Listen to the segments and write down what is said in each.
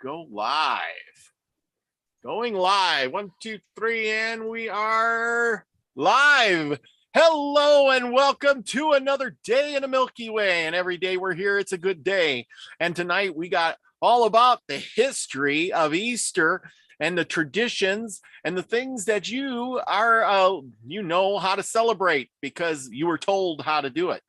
go live. Going live. 1, 2, 3, and we are live. Hello and welcome to another day in the Milky Way. And every day we're here, it's a good day. And tonight we got all about the history of Easter and the traditions and the things that you are, you know how to celebrate because you were told how to do it.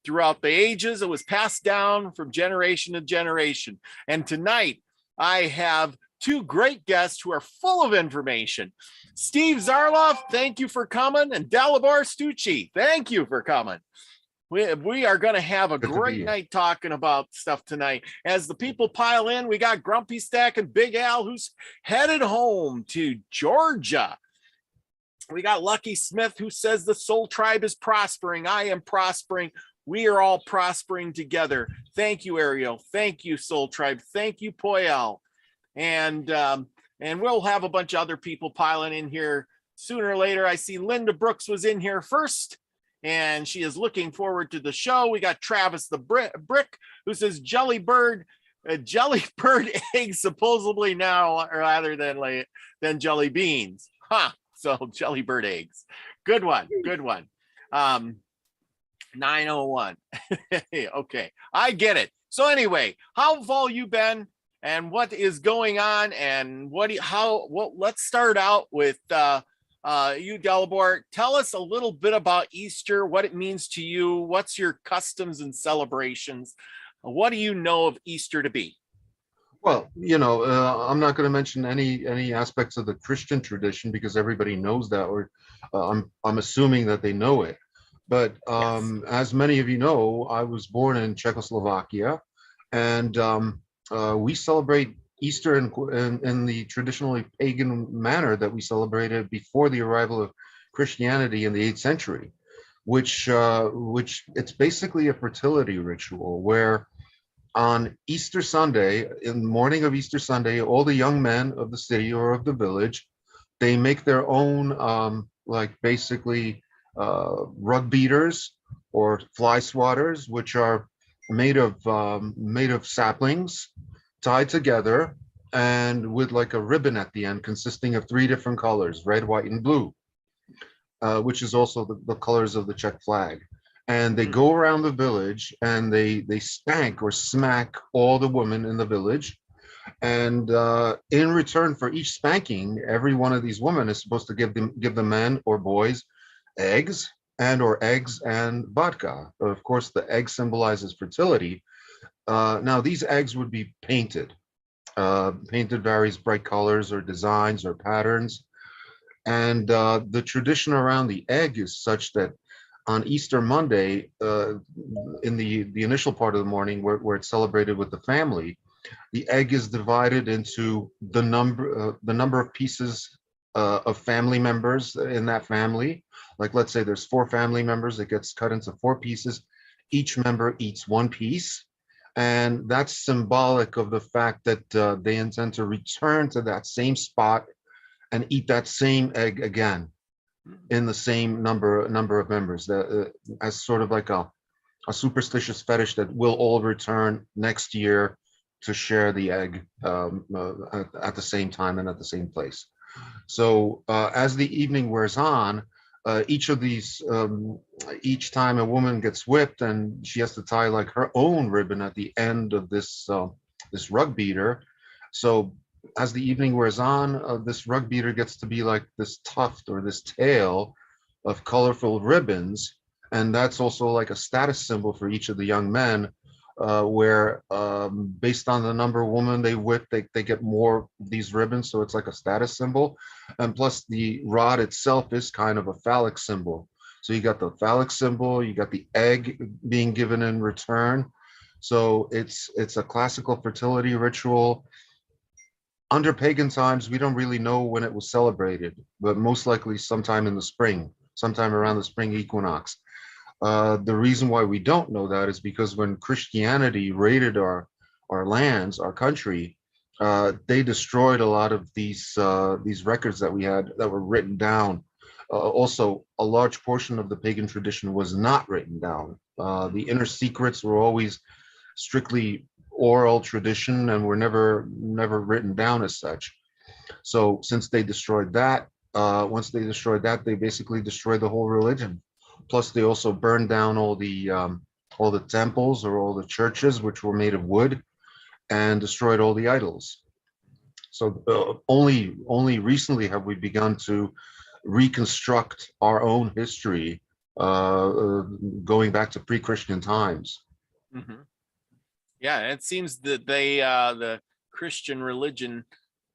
Throughout the ages, it was passed down from generation to generation. And tonight, I have two great guests who are full of information. Steve Zerilath, thank you for coming. And Dalibor Suchy, thank you for coming. We are going to have a great night talking about stuff tonight. As the people pile in, we got Grumpy Stack and Big Al, who's headed home to Georgia. We got Lucky Smith, who says the Soul Tribe is prospering. I am prospering. We are all prospering together. Thank you, Ariel. Thank you, Soul Tribe. Thank you, Poyal. And we'll have a bunch of other people piling in here sooner or later. I see Linda Brooks was in here first, and she is looking forward to the show. We got Travis the Brick, who says Jellybird eggs supposedly now rather than jelly beans. Huh. So Jellybird eggs. Good one. Good one. 901. Okay, I get it. So anyway, how have all you been and what is going on and let's start out with you, Dalibor. Tell us a little bit about Easter, what it means to you, what's your customs and celebrations, what do you know of Easter to be? Well, I'm not going to mention any aspects of the Christian tradition because everybody knows that, or I'm assuming that they know it. But Yes. as many of you know, I was born in Czechoslovakia, and we celebrate Easter in the traditionally pagan manner that we celebrated before the arrival of Christianity in the 8th century, which it's basically a fertility ritual where on Easter Sunday, in the morning of Easter Sunday, all the young men of the city or of the village, they make their own basically rug beaters or fly swatters, which are made of saplings tied together and with like a ribbon at the end consisting of 3 different colors, red, white, and blue, which is also the colors of the Czech flag. And they go around the village and they spank or smack all the women in the village. And in return for each spanking, every one of these women is supposed to give the men or boys eggs and vodka. Of course, the egg symbolizes fertility. Now, these eggs would be painted various bright colors or designs or patterns. And the tradition around the egg is such that on Easter Monday, in the initial part of the morning where it's celebrated with the family, the egg is divided into the number of pieces of family members in that family. Like, let's say there's 4 family members, it gets cut into 4 pieces. Each member eats 1 piece. And that's symbolic of the fact that they intend to return to that same spot and eat that same egg again in the same number of members, as sort of like a superstitious fetish that we'll all return next year to share the egg at the same time and at the same place. So as the evening wears on, each time a woman gets whipped and she has to tie like her own ribbon at the end of this rug beater. So as the evening wears on, this rug beater gets to be like this tuft or this tail of colorful ribbons. And that's also like a status symbol for each of the young men, where based on the number of women they whip, they get more of these ribbons. So it's like a status symbol. And plus the rod itself is kind of a phallic symbol. So you got the phallic symbol, you got the egg being given in return. So it's a classical fertility ritual. Under pagan times, we don't really know when it was celebrated, but most likely sometime in the spring, sometime around the spring equinox. The reason why we don't know that is because when Christianity raided our lands, our country, they destroyed a lot of these records that we had that were written down. Also, a large portion of the pagan tradition was not written down. The inner secrets were always strictly oral tradition and were never written down as such. So since they destroyed that, once they destroyed that, they basically destroyed the whole religion. Plus, they also burned down all the temples or all the churches, which were made of wood, and destroyed all the idols. So only recently have we begun to reconstruct our own history, going back to pre-Christian times. Mm-hmm. Yeah, it seems that the Christian religion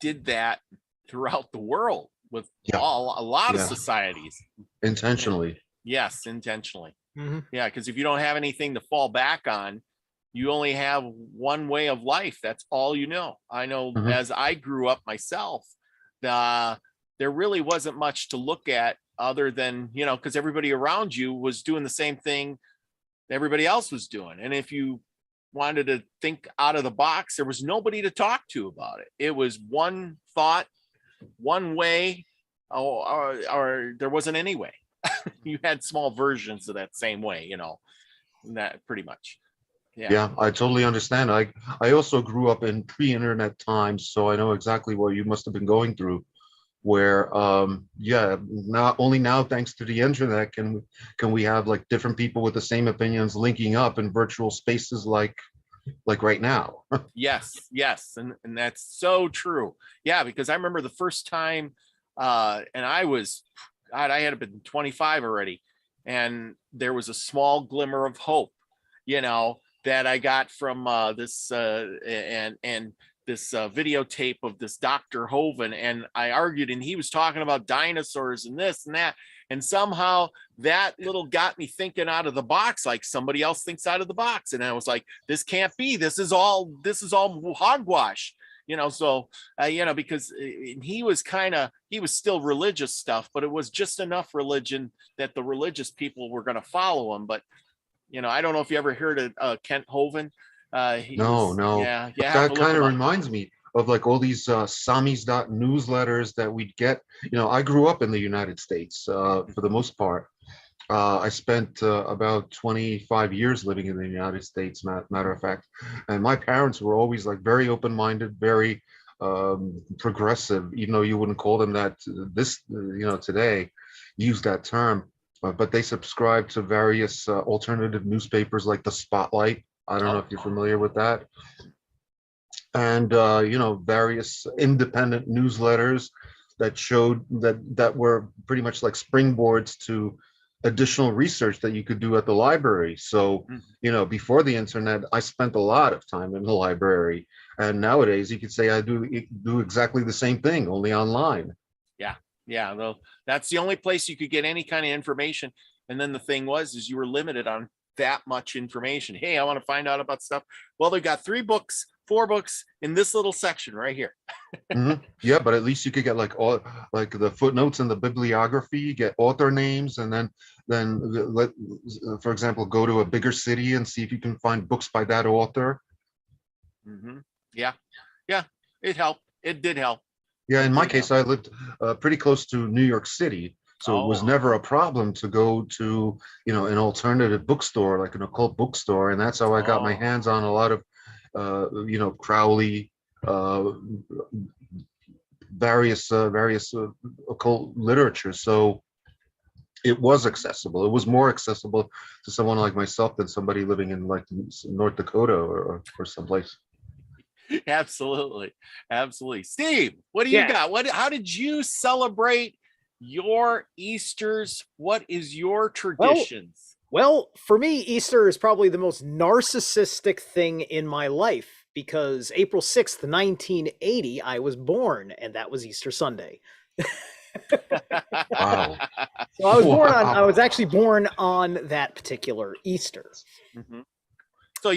did that throughout the world with a lot of societies. Intentionally. Yes, intentionally. Mm-hmm. Yeah, because if you don't have anything to fall back on, you only have one way of life. That's all you know. I know as I grew up myself, there really wasn't much to look at other than, because everybody around you was doing the same thing everybody else was doing. And if you wanted to think out of the box, there was nobody to talk to about it. It was one thought, one way, or there wasn't any way. You had small versions of that same way, that pretty much. Yeah, I totally understand. I also grew up in pre-internet times, so I know exactly what you must have been going through, where not only now, thanks to the internet, can we have like different people with the same opinions linking up in virtual spaces like right now. yes, and that's so true. Yeah, because I remember the first time, and I had been 25 already, and there was a small glimmer of hope, that I got from this this videotape of this Dr. Hoven, and I argued, and he was talking about dinosaurs and this and that, and somehow that little got me thinking out of the box, like somebody else thinks out of the box, and I was like, this can't be. This is all hogwash, So because he was still religious stuff, but it was just enough religion that the religious people were going to follow him, but. I don't know if you ever heard of Kent Hovind. No. Yeah. That kind of reminds me of like all these Samis newsletters that we'd get. I grew up in the United States for the most part. I spent about 25 years living in the United States, matter of fact. And my parents were always like very open-minded, very progressive, even though you wouldn't call them that today, use that term. But they subscribe to various alternative newspapers like the Spotlight. I don't know if you're familiar with that. And, various independent newsletters that showed that were pretty much like springboards to additional research that you could do at the library. So, before the internet, I spent a lot of time in the library. And nowadays you could say I do exactly the same thing, only online. Yeah, though that's the only place you could get any kind of information. And then the thing is you were limited on that much information. Hey, I want to find out about stuff. Well, they've got 4 books in this little section right here. Yeah, but at least you could get like the footnotes and the bibliography. You get author names, and then for example, go to a bigger city and see if you can find books by that author. Yeah, it helped. It did help. Yeah, in my case, I lived pretty close to New York City, so it was never a problem to go to, an alternative bookstore, like an occult bookstore, and that's how I got my hands on a lot of, Crowley, various occult literature. So it was accessible. It was more accessible to someone like myself than somebody living in like North Dakota or someplace. Absolutely. Steve, what do you got? How did you celebrate your Easters? What is your traditions? Well, for me, Easter is probably the most narcissistic thing in my life because April 6th, 1980, I was born, and that was Easter Sunday. Wow. So I was actually born on that particular Easter. So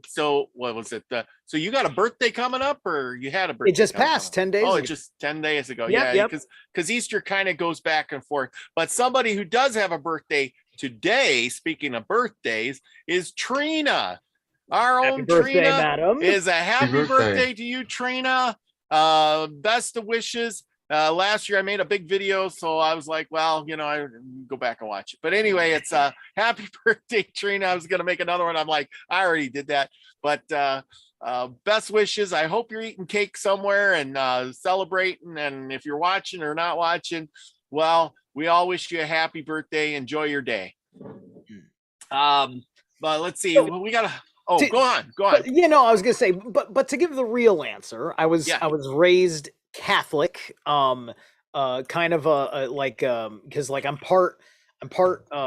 so what was it? So you got a birthday coming up, or you had a birthday? It just passed 10 days ago. It just 10 days ago. Yep. Because Easter kind of goes back and forth. But somebody who does have a birthday today, speaking of birthdays, is Trina. Our own Trina, madam. Is a happy birthday to you, Trina. Best of wishes. last year I made a big video, so I was like, well, I go back and watch it. But anyway, it's happy birthday, Trina. I was gonna make another one. I'm like, I already did that. But best wishes. I hope you're eating cake somewhere and celebrating. And if you're watching or not watching, well, we all wish you a happy birthday. Enjoy your day. But let's see. We gotta. Oh, go on. But, I was gonna say, but to give the real answer, I was raised Catholic, kind of because I'm part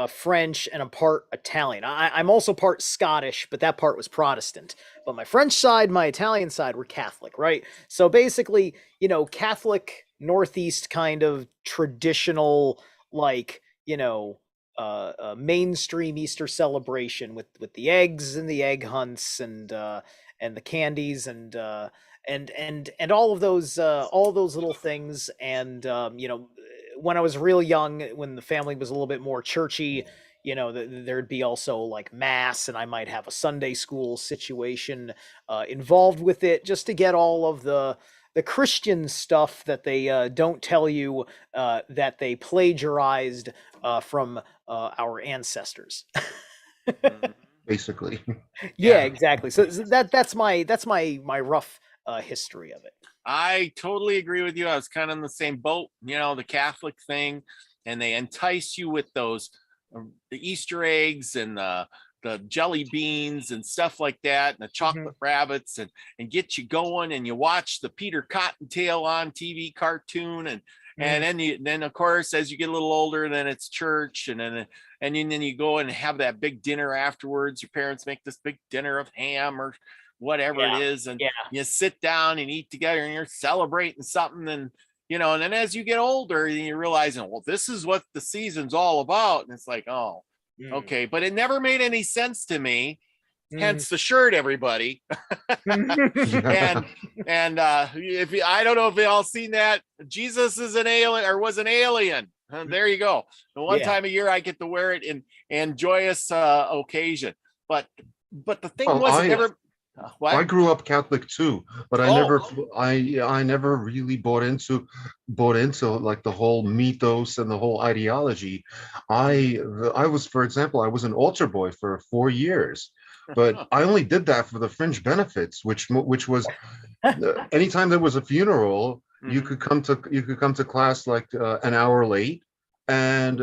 French and I'm part Italian. I'm also part Scottish, but that part was Protestant. But my French side, my Italian side were Catholic, right? So basically, Catholic Northeast kind of traditional, mainstream Easter celebration with the eggs and the egg hunts and the candies and all of those little things. And when I was real young, when the family was a little bit more churchy, there'd be also like mass, and I might have a Sunday school situation involved with it, just to get all of the Christian stuff that they don't tell you that they plagiarized from our ancestors. Basically. Yeah, exactly. So that's my rough history of it. I totally agree with you. I was kind of in the same boat, the Catholic thing, and they entice you with those the Easter eggs and the jelly beans and stuff like that, and the chocolate rabbits, and get you going, and you watch the Peter Cottontail on TV cartoon, and then of course, as you get a little older, then it's church, and then you go and have that big dinner afterwards. Your parents make this big dinner of ham or whatever it is, and you sit down and eat together, and you're celebrating something, and and then as you get older, you're realizing, well, this is what the season's all about, and it's like, oh, okay, but it never made any sense to me. Hence the shirt, everybody. and if I don't know if you all seen that, Jesus is an alien or was an alien. There you go. The one time a year I get to wear it in joyous occasion. But the thing was, I grew up Catholic too, but I never really bought into like the whole mythos and the whole ideology. I was, for example, I was an altar boy for 4 years, but I only did that for the fringe benefits, which was anytime there was a funeral, you could come to class like an hour late, and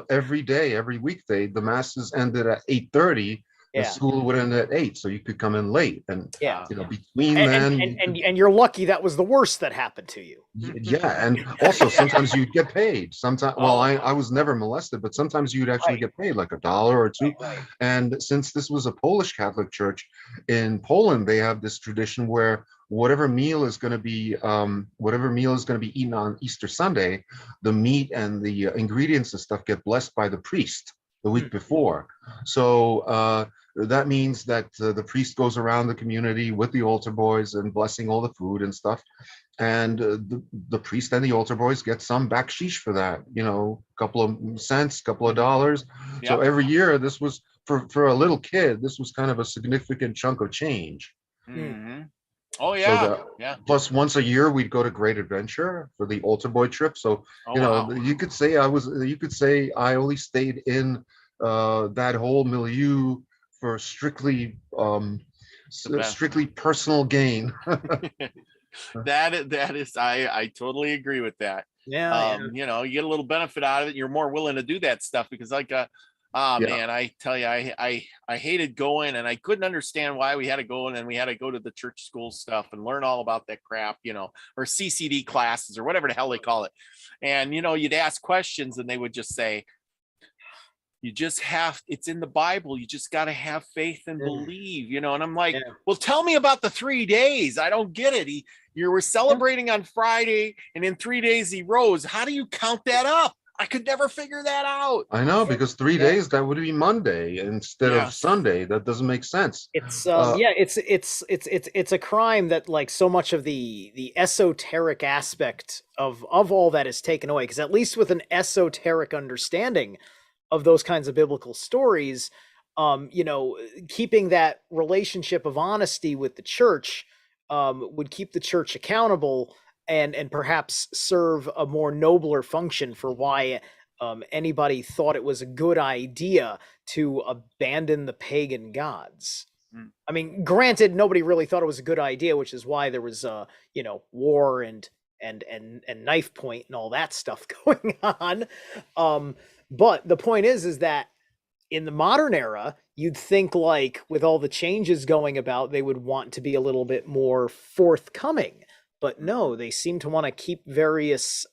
every weekday the masses ended at 8:30. The school would end at 8, so you could come in late, and between then, and you're lucky that was the worst that happened to you. Yeah, and also sometimes you'd get paid. Sometimes, I was never molested, but sometimes you'd actually get paid like $1 or $2. And since this was a Polish Catholic church in Poland, they have this tradition where whatever meal is going to be eaten on Easter Sunday, the meat and the ingredients and stuff get blessed by the priest the week before. So that means that the priest goes around the community with the altar boys and blessing all the food and stuff. And the priest and the altar boys get some backsheesh for that, a couple of cents, couple of dollars. Yep. So every year, this was, for a little kid, this was kind of a significant chunk of change. Mm-hmm. Oh, yeah. So plus once a year, we'd go to Great Adventure for the altar boy trip. So, you could say I only stayed in that whole milieu for strictly personal gain. That is, I totally agree with that. You get a little benefit out of it. You're more willing to do that stuff because man, I tell you, I hated going, and I couldn't understand why we had to go, and then we had to go to the church school stuff and learn all about that crap, or CCD classes or whatever the hell they call it. And, you'd ask questions and they would just say, it's in the Bible. You just got to have faith and believe, and I'm like, well, tell me about the 3 days. I don't get it. You were celebrating on Friday, and in 3 days he rose. How do you count that up? I could never figure that out. I know, because 3 days, that would be Monday instead of Sunday. That doesn't make sense. It's it's a crime that like so much of the esoteric aspect of all that is taken away. Because at least with an esoteric understanding of those kinds of biblical stories, keeping that relationship of honesty with the church would keep the church accountable. and perhaps serve a more nobler function for why anybody thought it was a good idea to abandon the pagan gods. Mm. I mean, granted, nobody really thought it was a good idea, which is why there was war and knife point and all that stuff going on. But the point is that in the modern era, you'd think, like, with all the changes going about, they would want to be a little bit more forthcoming. But no, they seem to want to keep various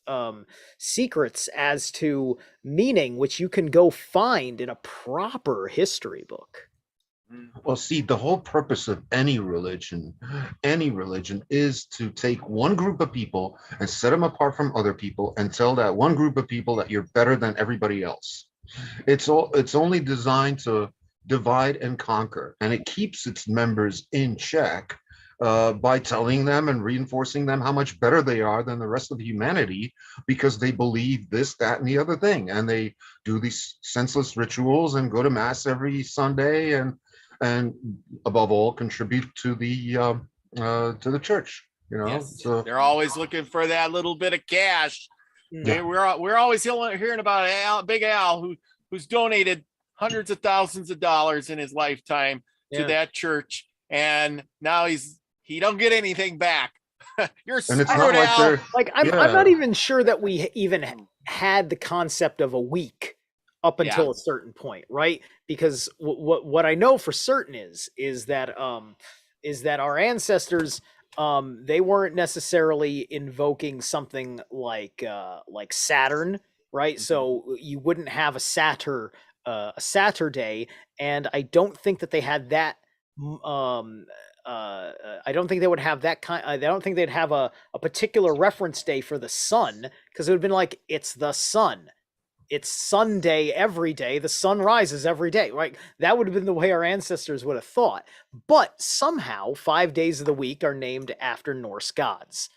secrets as to meaning, which you can go find in a proper history book. Well, see, the whole purpose of any religion is to take one group of people and set them apart from other people and tell that one group of people that you're better than everybody else. It's only designed to divide and conquer, and it keeps its members in check by telling them and reinforcing them how much better they are than the rest of humanity, because they believe this, that, and the other thing, and they do these senseless rituals and go to mass every Sunday, and above all, contribute to the church. Yes. So They're always looking for that little bit of cash. Yeah. We're always hearing about Big Al, who's donated hundreds of thousands of dollars in his lifetime to that church, and now he don't get anything back. You're screwed, Al. I'm not even sure that we even had the concept of a week up until a certain point, right? Because what I know for certain is that our ancestors, they weren't necessarily invoking something like Saturn, right? Mm-hmm. So you wouldn't have a Saturday, and I don't think that they had that. I don't think they would have that kind. I don't think they'd have a particular reference day for the sun, because it would have been like, it's the sun. It's Sunday every day. The sun rises every day, right? That would have been the way our ancestors would have thought. But somehow 5 days of the week are named after Norse gods.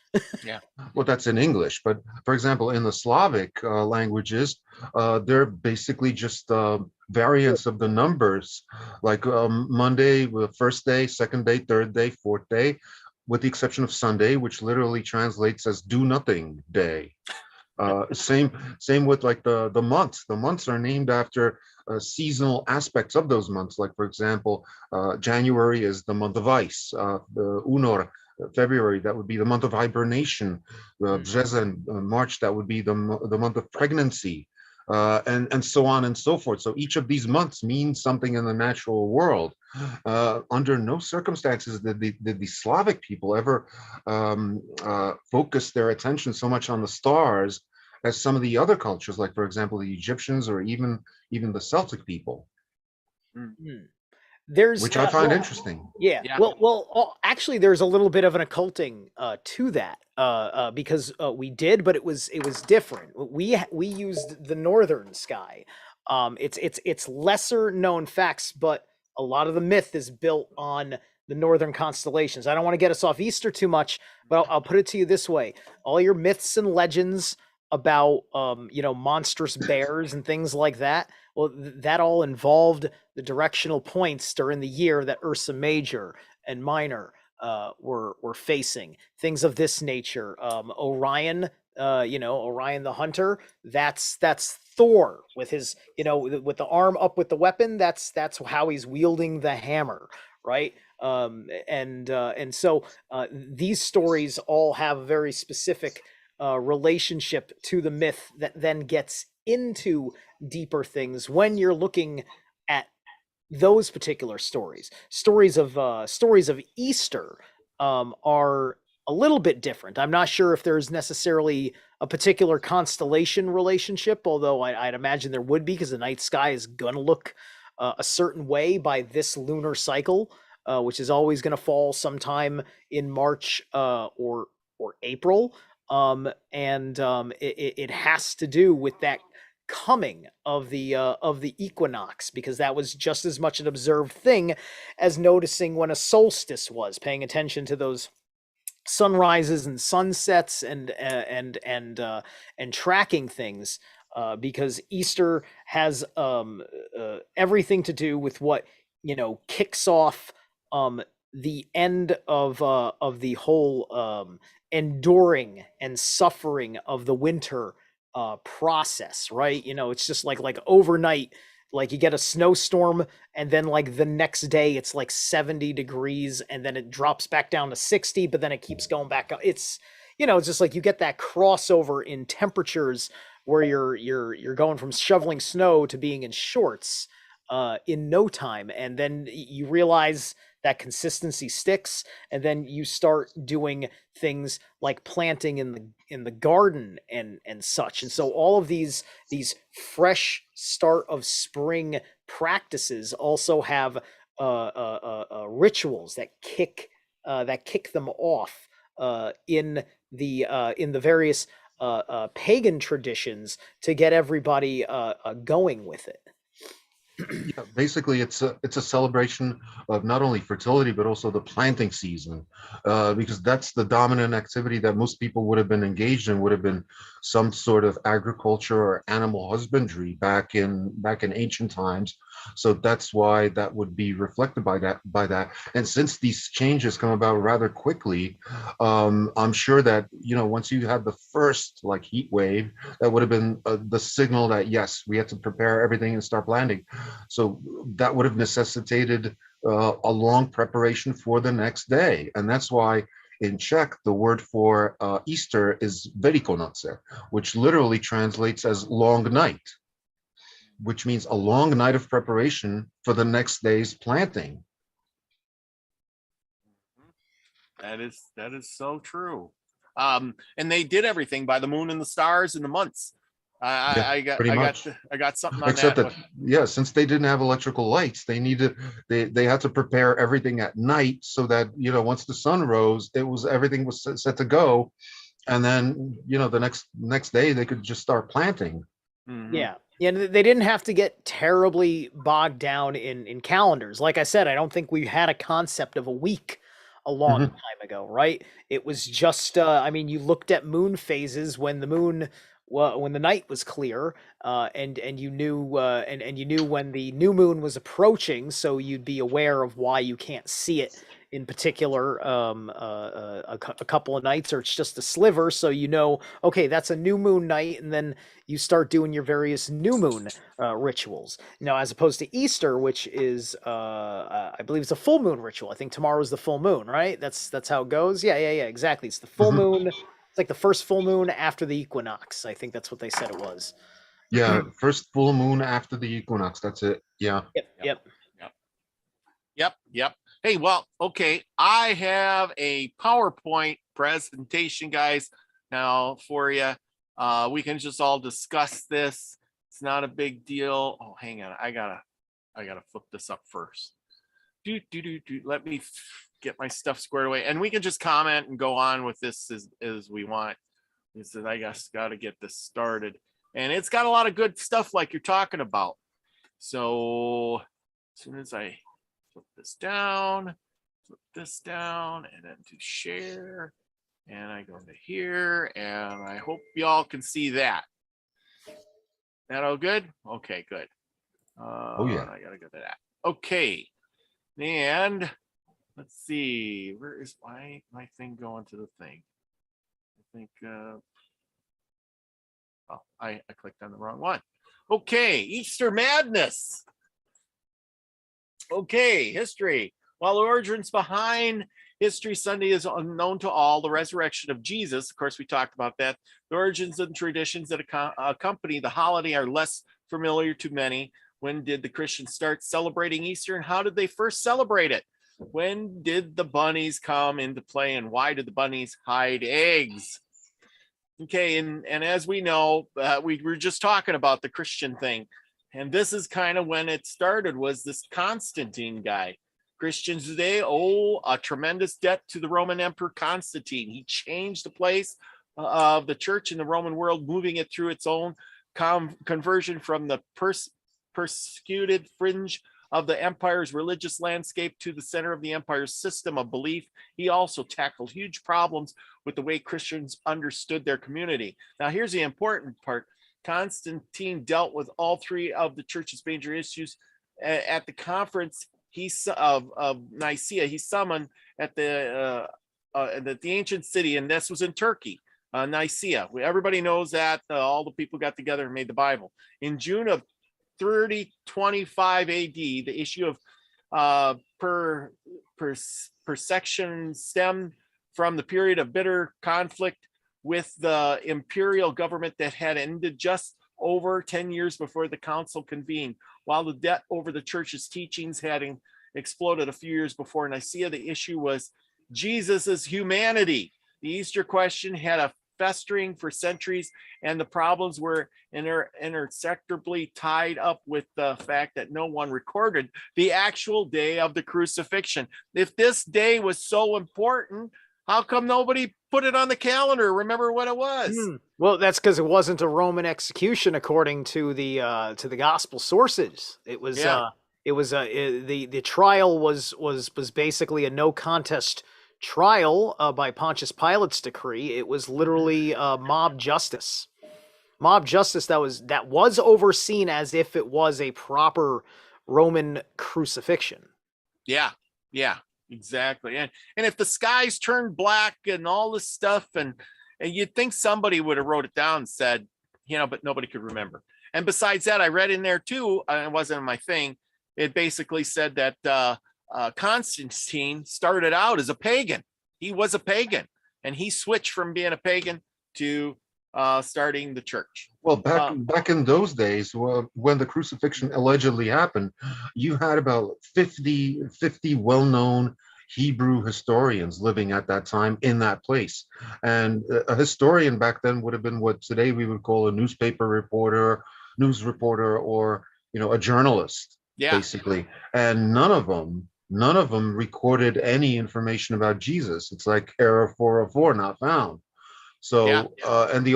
Yeah. Well, that's in English, but for example, in the Slavic languages, they're basically just variants of the numbers, like Monday, first day, second day, third day, fourth day, with the exception of Sunday, which literally translates as do nothing day. Same with like the months. The months are named after seasonal aspects of those months. Like, for example, January is the month of ice. The Unor, February, that would be the month of hibernation. Březen, March, that would be the month of pregnancy, and so on and so forth. So each of these months means something in the natural world. Under no circumstances did the Slavic people ever focus their attention so much on the stars as some of the other cultures, like, for example, the Egyptians or even the Celtic people. Which I find interesting. Yeah. Well, actually, there's a little bit of an occulting to that, because we did, but it was different. We used the northern sky. It's lesser known facts, but a lot of the myth is built on the northern constellations. I don't want to get us off Easter too much, but I'll put it to you this way: all your myths and legends about monstrous bears and things like that, well, that all involved the directional points during the year that Ursa Major and Minor were facing, things of this nature. Orion, Orion the Hunter, that's Thor with his, with the arm up with the weapon. That's how he's wielding the hammer, right? And so these stories all have a very specific relationship to the myth that then gets into deeper things when you're looking at those particular stories. Stories of Easter are a little bit different. I'm not sure if there's necessarily a particular constellation relationship, although I'd imagine there would be, because the night sky is going to look a certain way by this lunar cycle, which is always going to fall sometime in March or April. It has to do with that coming of the equinox, because that was just as much an observed thing as noticing when a solstice was, paying attention to those sunrises and sunsets and tracking things, because Easter has everything to do with what kicks off the end of the whole enduring and suffering of the winter process, right? You know, it's just like overnight, like you get a snowstorm and then like the next day it's like 70 degrees and then it drops back down to 60, but then it keeps going back up. It's, you know, it's just like you get that crossover in temperatures where you're going from shoveling snow to being in shorts in no time, and then you realize that consistency sticks, and then you start doing things like planting in the garden and such. And so all of these fresh start of spring practices also have rituals that kick them off in the various pagan traditions to get everybody going with it. Yeah, basically, it's a celebration of not only fertility but also the planting season, because that's the dominant activity that most people would have been engaged in. Would have been some sort of agriculture or animal husbandry back in ancient times. So that's why that would be reflected by that. And since these changes come about rather quickly, I'm sure that, you know, once you had the first like heat wave, that would have been the signal that yes, we had to prepare everything and start planting. So that would have necessitated a long preparation for the next day. And that's why in Czech, the word for Easter is Velikonoce, which literally translates as long night, which means a long night of preparation for the next day's planting. That is so true. And they did everything by the moon and the stars and the months. I got something on Except that. Yeah, since they didn't have electrical lights, they had to prepare everything at night so that, you know, once the sun rose, everything was set to go, and then, you know, the next day they could just start planting. Mm-hmm. Yeah. Yeah, they didn't have to get terribly bogged down in calendars. Like I said, I don't think we had a concept of a week a long time ago, right? It was just, I mean, you looked at moon phases when when the night was clear, and you knew and you knew when the new moon was approaching, so you'd be aware of why you can't see it in particular a couple of nights, or it's just a sliver, so you know, okay, that's a new moon night, and then you start doing your various new moon rituals. Now, as opposed to Easter, which is I believe it's a full moon ritual. I think tomorrow's the full moon, right? That's how it goes. Yeah, exactly. It's the full moon. It's like the first full moon after the equinox. I think that's what they said it was. Yeah, first full moon after the equinox. That's it. Yeah. Yep. Hey, well, okay. I have a PowerPoint presentation, guys, now for you. We can just all discuss this. It's not a big deal. Oh, hang on. I gotta flip this up first. Let me get my stuff squared away, and we can just comment and go on with this as we want. He said, I guess got to get this started, and it's got a lot of good stuff like you're talking about. So as soon as I flip this down, and then to share, and I go to here, and I hope y'all can see that. That all good? Okay, good. Oh yeah. I gotta go to that. Okay, and let's see, where is my thing going to the thing? I think I clicked on the wrong one. Okay, Easter madness. Okay, history. While the origins behind History Sunday is unknown to all, the resurrection of Jesus, of course, we talked about that. The origins and traditions that accompany the holiday are less familiar to many. When did the Christians start celebrating Easter, and how did they first celebrate it? When did the bunnies come into play, and why did the bunnies hide eggs? Okay, and as we know, we were just talking about the Christian thing, and this is kind of when it started, was this Constantine guy. Christians today owe a tremendous debt to the Roman Emperor Constantine. He changed the place of the church in the Roman world, moving it through its own conversion from the persecuted fringe of the empire's religious landscape to the center of the empire's system of belief. He also tackled huge problems with the way Christians understood their community. Now, here's the important part. Constantine dealt with all three of the church's major issues at the conference of Nicaea, he summoned at the ancient city, and this was in Turkey, Nicaea. Everybody knows that all the people got together and made the Bible. In June of 3025 AD, the issue of persecution stemmed from the period of bitter conflict with the imperial government that had ended just over 10 years before the council convened. While the debt over the church's teachings had exploded a few years before Nicaea, the issue was Jesus's humanity. The Easter question had a festering for centuries, and the problems were intersectorably tied up with the fact that no one recorded the actual day of the crucifixion. If this day was so important, how come nobody put it on the calendar? Remember what it was? Well, that's because it wasn't a Roman execution, according to the gospel sources. It was the trial was basically a no contest trial by Pontius Pilate's decree. It was literally mob justice. Mob justice that was overseen as if it was a proper Roman crucifixion. Yeah. Exactly. And if the skies turned black and all this stuff, and you'd think somebody would have wrote it down and said, but nobody could remember. And besides that, I read in there too, it wasn't my thing. It basically said that Constantine started out as a pagan. He was a pagan, and he switched from being a pagan to starting the church. Well, back in those days, when the crucifixion allegedly happened, you had about 50 well-known Hebrew historians living at that time in that place. And a historian back then would have been what today we would call a news reporter, or a journalist, basically. And none of them recorded any information about Jesus. It's like error 404, not found. So, and the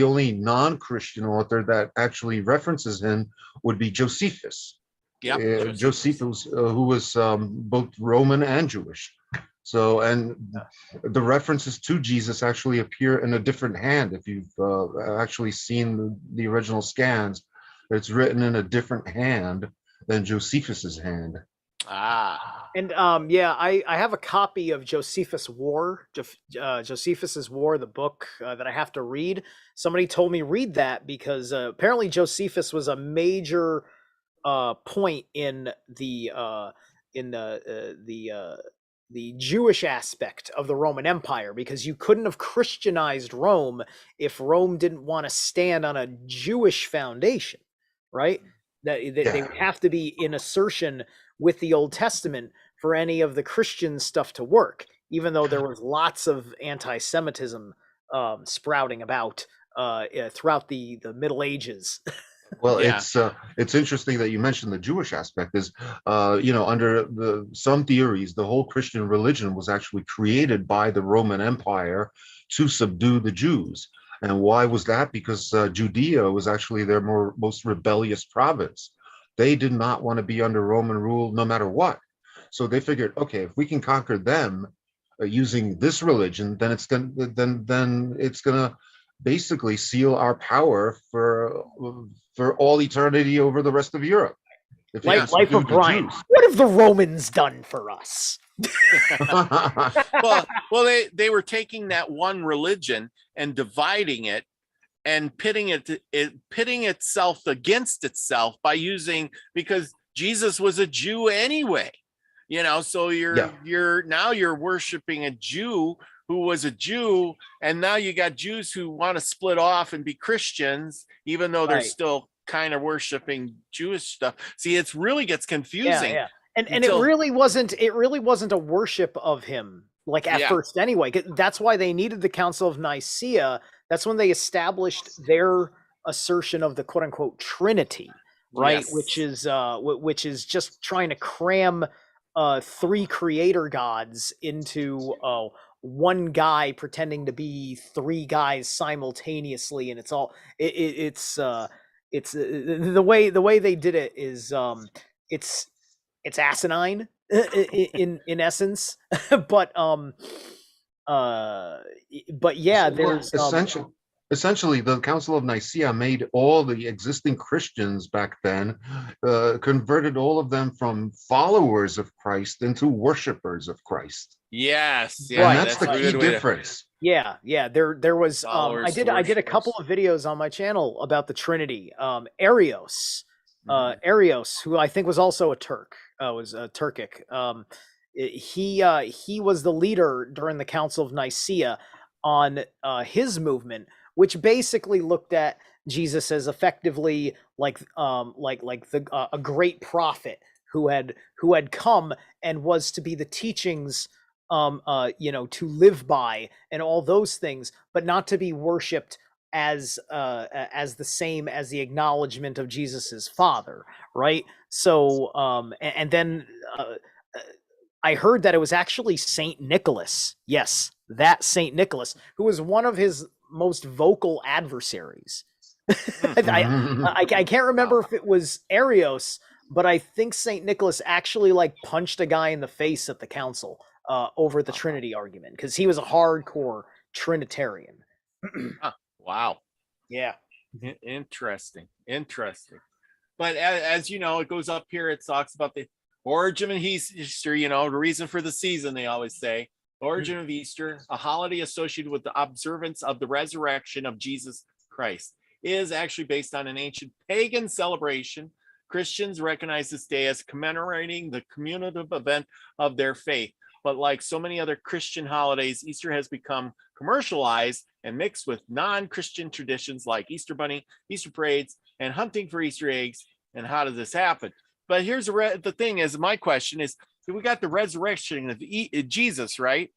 only non-Christian author that actually references him would be Josephus. Josephus, who was both Roman and Jewish. So, and the references to Jesus actually appear in a different hand. If you've actually seen the original scans, it's written in a different hand than Josephus's hand. And I have a copy of Josephus' War, Josephus's War, the book that I have to read. Somebody told me read that because apparently Josephus was a major point in the Jewish aspect of the Roman Empire, because you couldn't have Christianized Rome if Rome didn't want to stand on a Jewish foundation, right? They would have to be in assertion with the Old Testament for any of the Christian stuff to work, even though there was lots of anti-Semitism sprouting about throughout the Middle Ages. Well, it's interesting that you mentioned the Jewish aspect. Is under some theories, the whole Christian religion was actually created by the Roman Empire to subdue the Jews. And why was that? Because Judea was actually their most rebellious province. They did not want to be under Roman rule no matter what. So they figured, okay, if we can conquer them using this religion, then it's gonna basically seal our power for all eternity over the rest of Europe. Life of Brian. What have the Romans done for us? well, they were taking that one religion and dividing it and pitting itself against itself by because Jesus was a Jew anyway, so you're worshiping a Jew who was a Jew, and now you got Jews who want to split off and be Christians, even though they're still kind of worshiping Jewish stuff. See, it really gets confusing. And it really wasn't a worship of him, like at first anyway. That's why they needed the Council of Nicaea. That's when they established their assertion of the quote unquote Trinity, right? Yes. Which is just trying to cram three creator gods into one guy pretending to be three guys simultaneously, and it's the way they did it is it's asinine in essence, but yeah, there's essentially, the Council of Nicaea made all the existing Christians back then, converted all of them from followers of Christ into worshipers of Christ. Yes, And yeah, that's the a key good way to- difference. Yeah, yeah. There was Followers to I did a worshipers. couple of videos on my channel about the Trinity. Arios, Mhm. Arios, who I think was also a Turk, was Turkic. He was the leader during the Council of Nicaea on his movement, which basically looked at Jesus as effectively like a great prophet who had come and was to be the teachings to live by and all those things, but not to be worshipped as the same as the acknowledgement of Jesus's father, right? So and then I heard that it was actually Saint Nicholas. Yes, that Saint Nicholas, who was one of his most vocal adversaries. I can't remember if it was Arios, but I think Saint Nicholas actually like punched a guy in the face at the council over the Trinity argument, because he was a hardcore Trinitarian. Wow. Yeah. Interesting. But as you know, it goes up here. It talks about the origin of Easter. The reason for the season. They always say origin of Easter, a holiday associated with the observance of the resurrection of Jesus Christ, is actually based on an ancient pagan celebration. Christians recognize this day as commemorating the cumulative event of their faith. But like so many other Christian holidays, Easter has become commercialized and mixed with non-Christian traditions like Easter Bunny, Easter parades, and hunting for Easter eggs. And how does this happen? But here's the thing is, my question is, we got the resurrection of Jesus, right?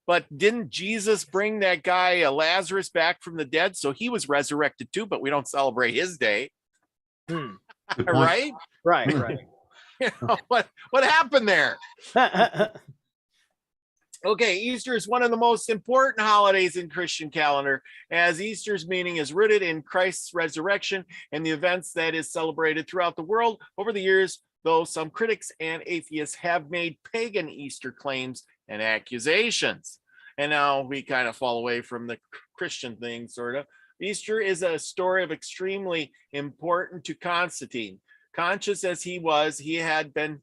But didn't Jesus bring that guy Lazarus back from the dead? So he was resurrected too, but we don't celebrate his day. Right? Right. What happened there? Okay, Easter is one of the most important holidays in Christian calendar, as Easter's meaning is rooted in Christ's resurrection and the events that is celebrated throughout the world over the years, though some critics and atheists have made pagan Easter claims and accusations. And now we kind of fall away from the Christian thing, sort of. Easter is a story of extremely important to Constantine. Conscious as he was, he had been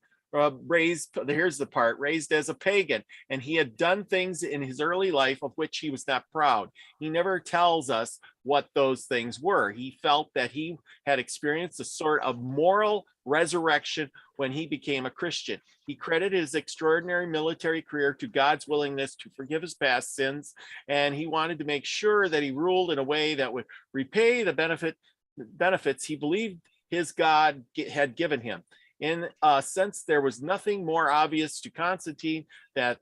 raised, here's the part, raised as a pagan, and he had done things in his early life of which he was not proud. He never tells us what those things were. He felt that he had experienced a sort of moral resurrection when he became a Christian. He credited his extraordinary military career to God's willingness to forgive his past sins, and he wanted to make sure that he ruled in a way that would repay the benefits he believed his God had given him. In a sense, there was nothing more obvious to Constantine that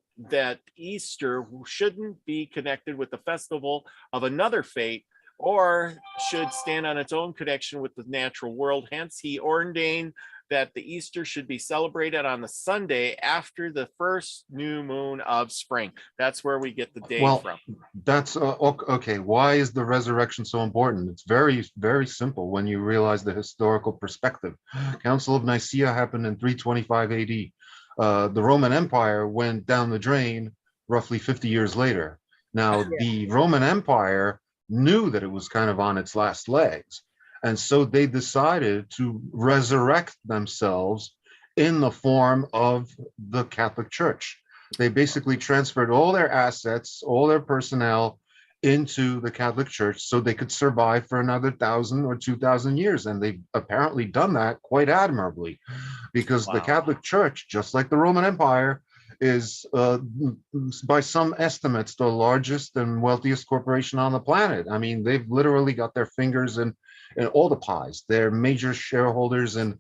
Easter shouldn't be connected with the festival of another fate, or should stand on its own connection with the natural world. Hence, he ordained that the Easter should be celebrated on the Sunday after the first new moon of spring. That's where we get the day from. That's okay. Why is the resurrection so important? It's very, very simple when you realize the historical perspective. Council of Nicaea happened in 325 AD. The Roman Empire went down the drain roughly 50 years later. Now, the Roman Empire knew that it was kind of on its last legs. And so they decided to resurrect themselves in the form of the Catholic Church. They basically transferred all their assets, all their personnel into the Catholic Church so they could survive for another 1,000 or 2,000 years. And they've apparently done that quite admirably, because the Catholic Church, just like the Roman Empire, is by some estimates the largest and wealthiest corporation on the planet. I mean, they've literally got their fingers in all the pies. They're major shareholders in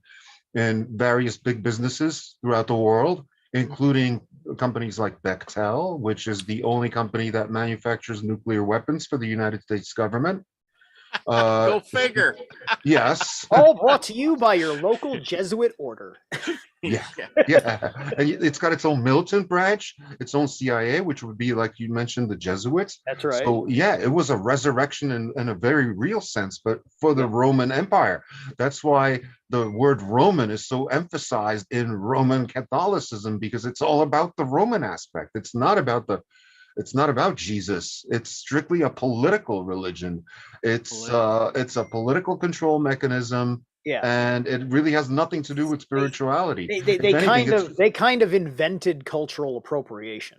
various big businesses throughout the world, including companies like Bechtel, which is the only company that manufactures nuclear weapons for the United States government. Go figure. Yes. All brought to you by your local Jesuit order. Yeah. And it's got its own militant branch, its own CIA, which would be, like you mentioned, the Jesuits. That's right. So yeah, it was a resurrection in a very real sense, but for the Roman Empire. That's why the word Roman is so emphasized in Roman Catholicism, because it's all about the Roman aspect. It's not about the It's not about Jesus. It's strictly a political religion. It's a political control mechanism, Yeah. and it really has nothing to do with spirituality. They kind of invented cultural appropriation.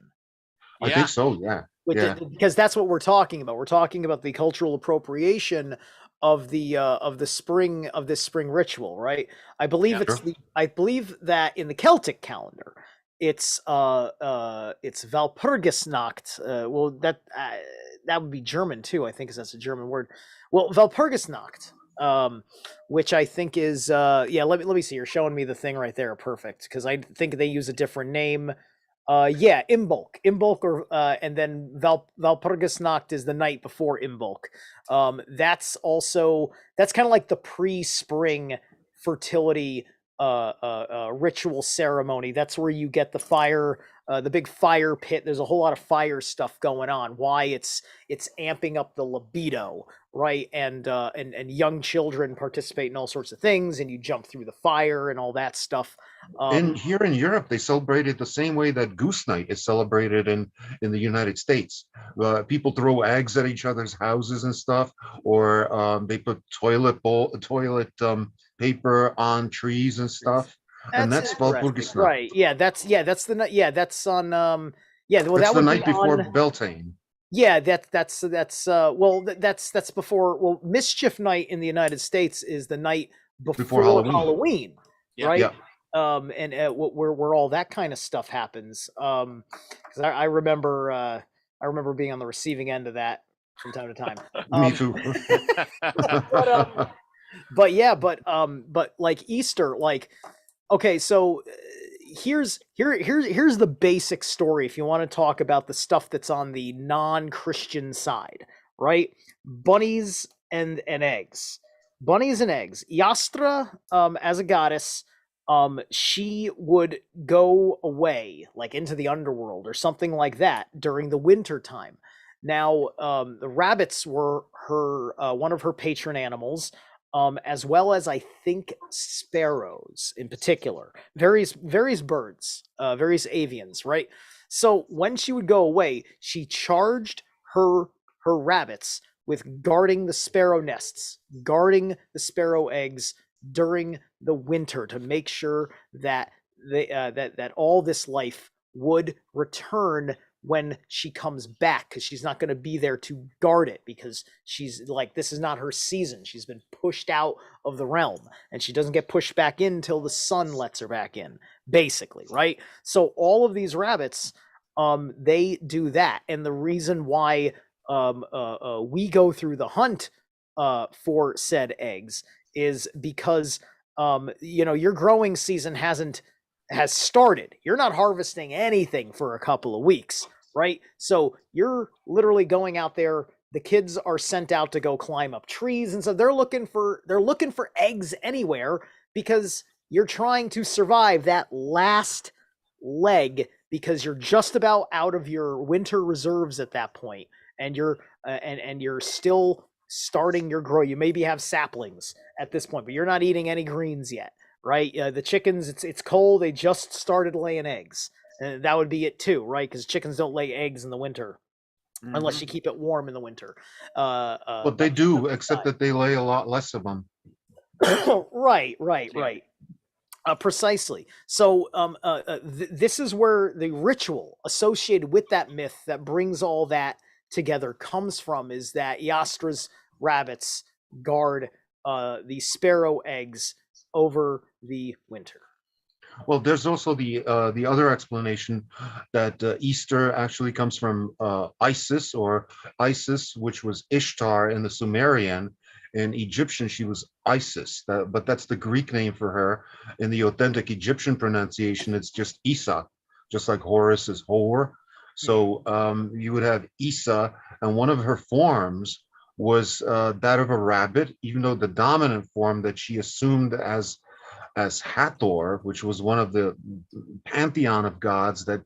I think so, yeah. Because that's what we're talking about. We're talking about the cultural appropriation of the spring ritual, right? I believe I believe that in the Celtic calendar, it's Walpurgisnacht. Well, that would be German too, I think, because that's a German word. Well, Walpurgisnacht, which I think is let me see. You're showing me the thing right there, perfect, because I think they use a different name. Imbolc, or and then Walpurgisnacht is the night before Imbolc. That's kind of like the pre-spring fertility ritual ceremony. That's where you get the fire, the big fire pit. There's a whole lot of fire stuff going on. Why it's amping up the libido, right? And young children participate in all sorts of things, and you jump through the fire and all that stuff. Here in Europe, they celebrate it the same way that Goose Night is celebrated in the United States. People throw eggs at each other's houses and stuff, or they put toilet paper on trees and stuff. And that's Walpurgisnacht. Right? That's on Well, that's that the would night be before on, Beltane. Yeah, that's before. Well, Mischief Night in the United States is the night before Halloween, right? Yeah. And where all that kind of stuff happens. Because I remember being on the receiving end of that from time to time. Me too. but like Easter, like, okay, so here's the basic story if you want to talk about the stuff that's on the non-Christian side, right? Bunnies and eggs. Iastra, as a goddess, she would go away, like into the underworld or something like that, during the winter time. Now, the rabbits were her one of her patron animals, as well as, I think, sparrows in particular, various birds, various avians, right? So when she would go away, she charged her rabbits with guarding the sparrow nests, guarding the sparrow eggs during the winter, to make sure that that all this life would return when she comes back, because she's not going to be there to guard it, because she's like, this is not her season. She's been pushed out of the realm, and she doesn't get pushed back in until the sun lets her back in, basically, right? So all of these rabbits, they do that. And the reason why we go through the hunt for said eggs is because your growing season has started. You're not harvesting anything for a couple of weeks, right? So you're literally going out there. The kids are sent out to go climb up trees, and so they're looking for eggs anywhere, because you're trying to survive that last leg, because you're just about out of your winter reserves at that point, and you're still starting your grow. You maybe have saplings at this point, but you're not eating any greens yet, right? The chickens, it's cold. They just started laying eggs. And that would be it too, right? Because chickens don't lay eggs in the winter, unless you keep it warm in the winter. But they do, except that they lay a lot less of them. Right. Precisely. So this is where the ritual associated with that myth that brings all that together comes from, is that Iastra's rabbits guard the sparrow eggs over the winter. Well, there's also the other explanation that Easter actually comes from Isis, which was Ishtar in the Sumerian. In Egyptian, she was Isis, but that's the Greek name for her. In the authentic Egyptian pronunciation, it's just Isa, just like Horus is Hor. So you would have Isa, and one of her forms was that of a rabbit, even though the dominant form that she assumed as Hathor, which was one of the pantheon of gods, that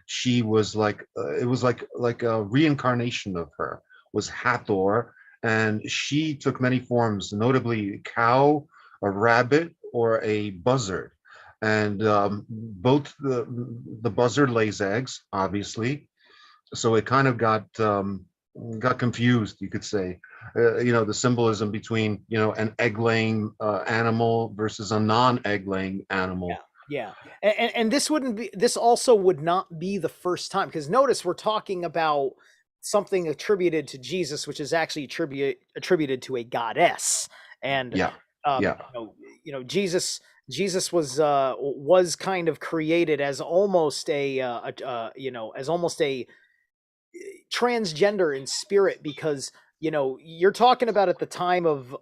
she was like, it was like a reincarnation of her, was Hathor. And she took many forms, notably a cow, a rabbit, or a buzzard. And both the buzzard lays eggs, obviously. So it kind of got confused, you could say. The symbolism between an egg-laying animal versus a non-egg-laying animal. Yeah. And this also would not be the first time, because notice we're talking about something attributed to Jesus, which is actually attributed to a goddess. And Yeah, yeah, Jesus was kind of created as almost as almost a transgender in spirit, because you're talking about at the time of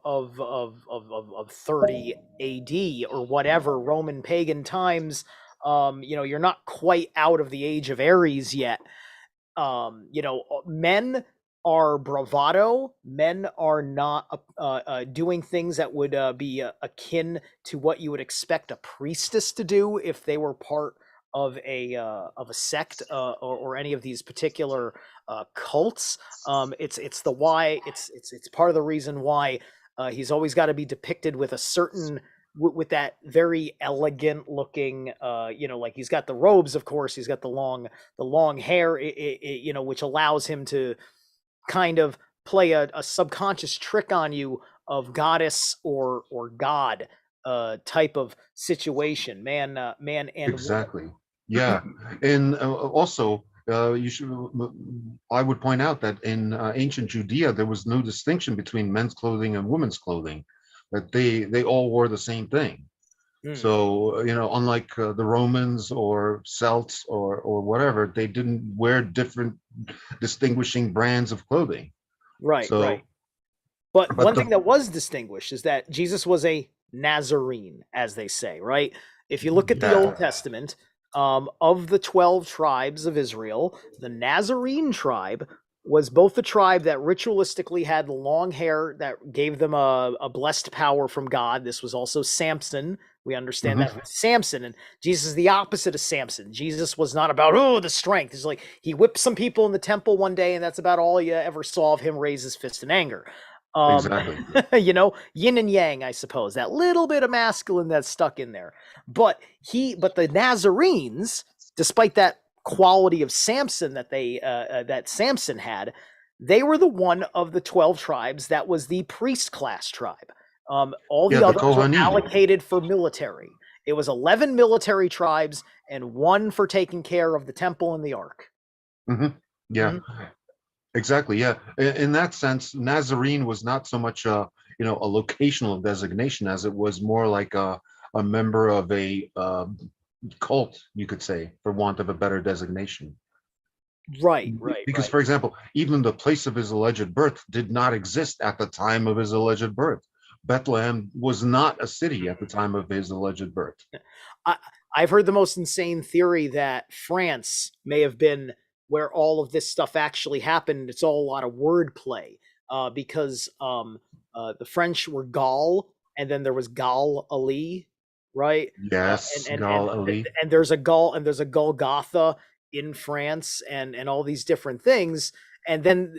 30 AD or whatever, Roman pagan times. You're not quite out of the age of Aries yet. Men are bravado. Men are not doing things that would be akin to what you would expect a priestess to do if they were part of a sect, or any of these particular cults. It's the why. It's part of the reason why he's always got to be depicted with a certain with that very elegant looking, like he's got the robes, of course, he's got the long hair, which allows him to kind of play a subconscious trick on you of goddess or god type of situation, man and exactly. Yeah, and also I would point out that in ancient Judea there was no distinction between men's clothing and women's clothing; that they all wore the same thing. So unlike the Romans or Celts or whatever, they didn't wear different distinguishing brands of clothing. Right, So, right. But but one the thing that was distinguished is that Jesus was a Nazarene, as they say, right? If you look at the Old yeah, Testament, of the 12 tribes of Israel, the Nazarene tribe was both the tribe that ritualistically had the long hair that gave them a blessed power from God. This was also Samson. We understand mhm, that with Samson, and Jesus is the opposite of Samson. Jesus was not about the strength. It's like he whipped some people in the temple one day, and that's about all you ever saw of him raise his fist in anger. Um, exactly. yin and yang, I suppose, that little bit of masculine that's stuck in there. But the Nazarenes, despite that quality of Samson that Samson had, they were the one of the 12 tribes that was the priest class tribe. All Yeah, the the others were Kohanim. allocated for military. It was 11 military tribes and one for taking care of the temple and the ark. Hmm. Yeah, Mhm. exactly. Yeah, in that sense, Nazarene was not so much a locational designation as it was more like a member of a cult, you could say, for want of a better designation. Right, right, Because, right. for example, even the place of his alleged birth did not exist at the time of his alleged birth. Bethlehem was not a city at the time of his alleged birth. I, I've heard the most insane theory that France may have been where all of this stuff actually happened. It's all a lot of wordplay, because the French were Gaul, and then there was Gal Ali, right? Yes, Gal Ali. And there's a Gaul and there's a Golgotha in France, and all these different things. And then,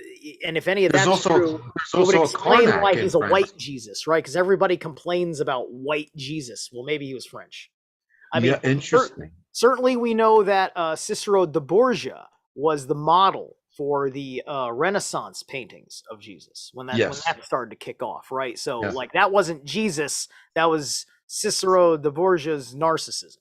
and if any of There's that's also true, there's it would also a explain why Karnak in he's a France. white Jesus, right? Because everybody complains about white Jesus. Well, maybe he was French. I mean, Yeah, interesting. certainly we know that Cicero de Borgia was the model for the Renaissance paintings of Jesus when Yes. that started to kick off, right? So Yeah. like that wasn't Jesus, that was Cicero de Borgia's narcissism.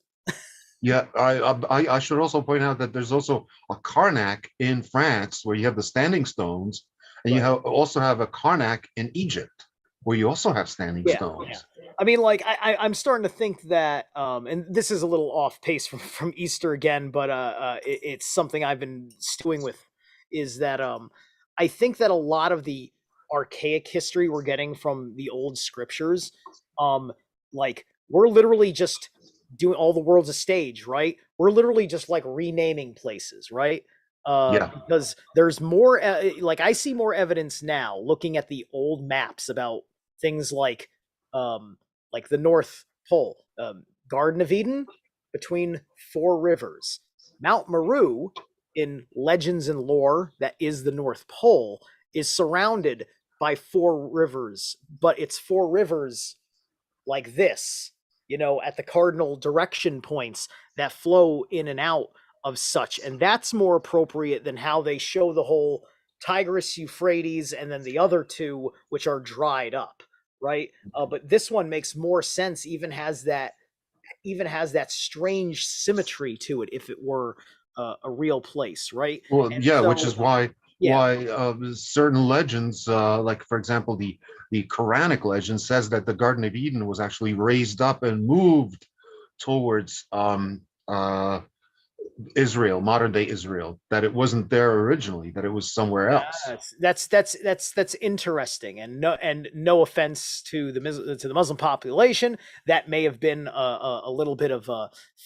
Yeah, I should also point out that there's also a Karnak in France where you have the standing stones, and you Right. also have a Karnak in Egypt where you also have standing Yeah. stones. I mean, like I'm starting to think that, and this is a little off pace from Easter again, but it's something I've been stewing with. Is that I think that a lot of the archaic history we're getting from the old scriptures, like we're literally just doing all the world's a stage, right? We're literally just like renaming places, right? Yeah. Because there's more, like I see more evidence now looking at the old maps about things like the North Pole, Garden of Eden between four rivers, Mount Meru in legends and lore that is the North Pole is surrounded by four rivers, but it's four rivers like this, at the cardinal direction points that flow in and out of such, and that's more appropriate than how they show the whole Tigris, Euphrates, and then the other two, which are dried up, right? But this one makes more sense. Even has that strange symmetry to it, if it were a real place, right? Well, And yeah, so, which is why yeah, certain legends, like for example, the Quranic legend says that the Garden of Eden was actually raised up and moved towards Israel, modern day Israel, that it wasn't there originally, that it was somewhere else. that's interesting, and no offense to the Muslim population, that may have been a little bit of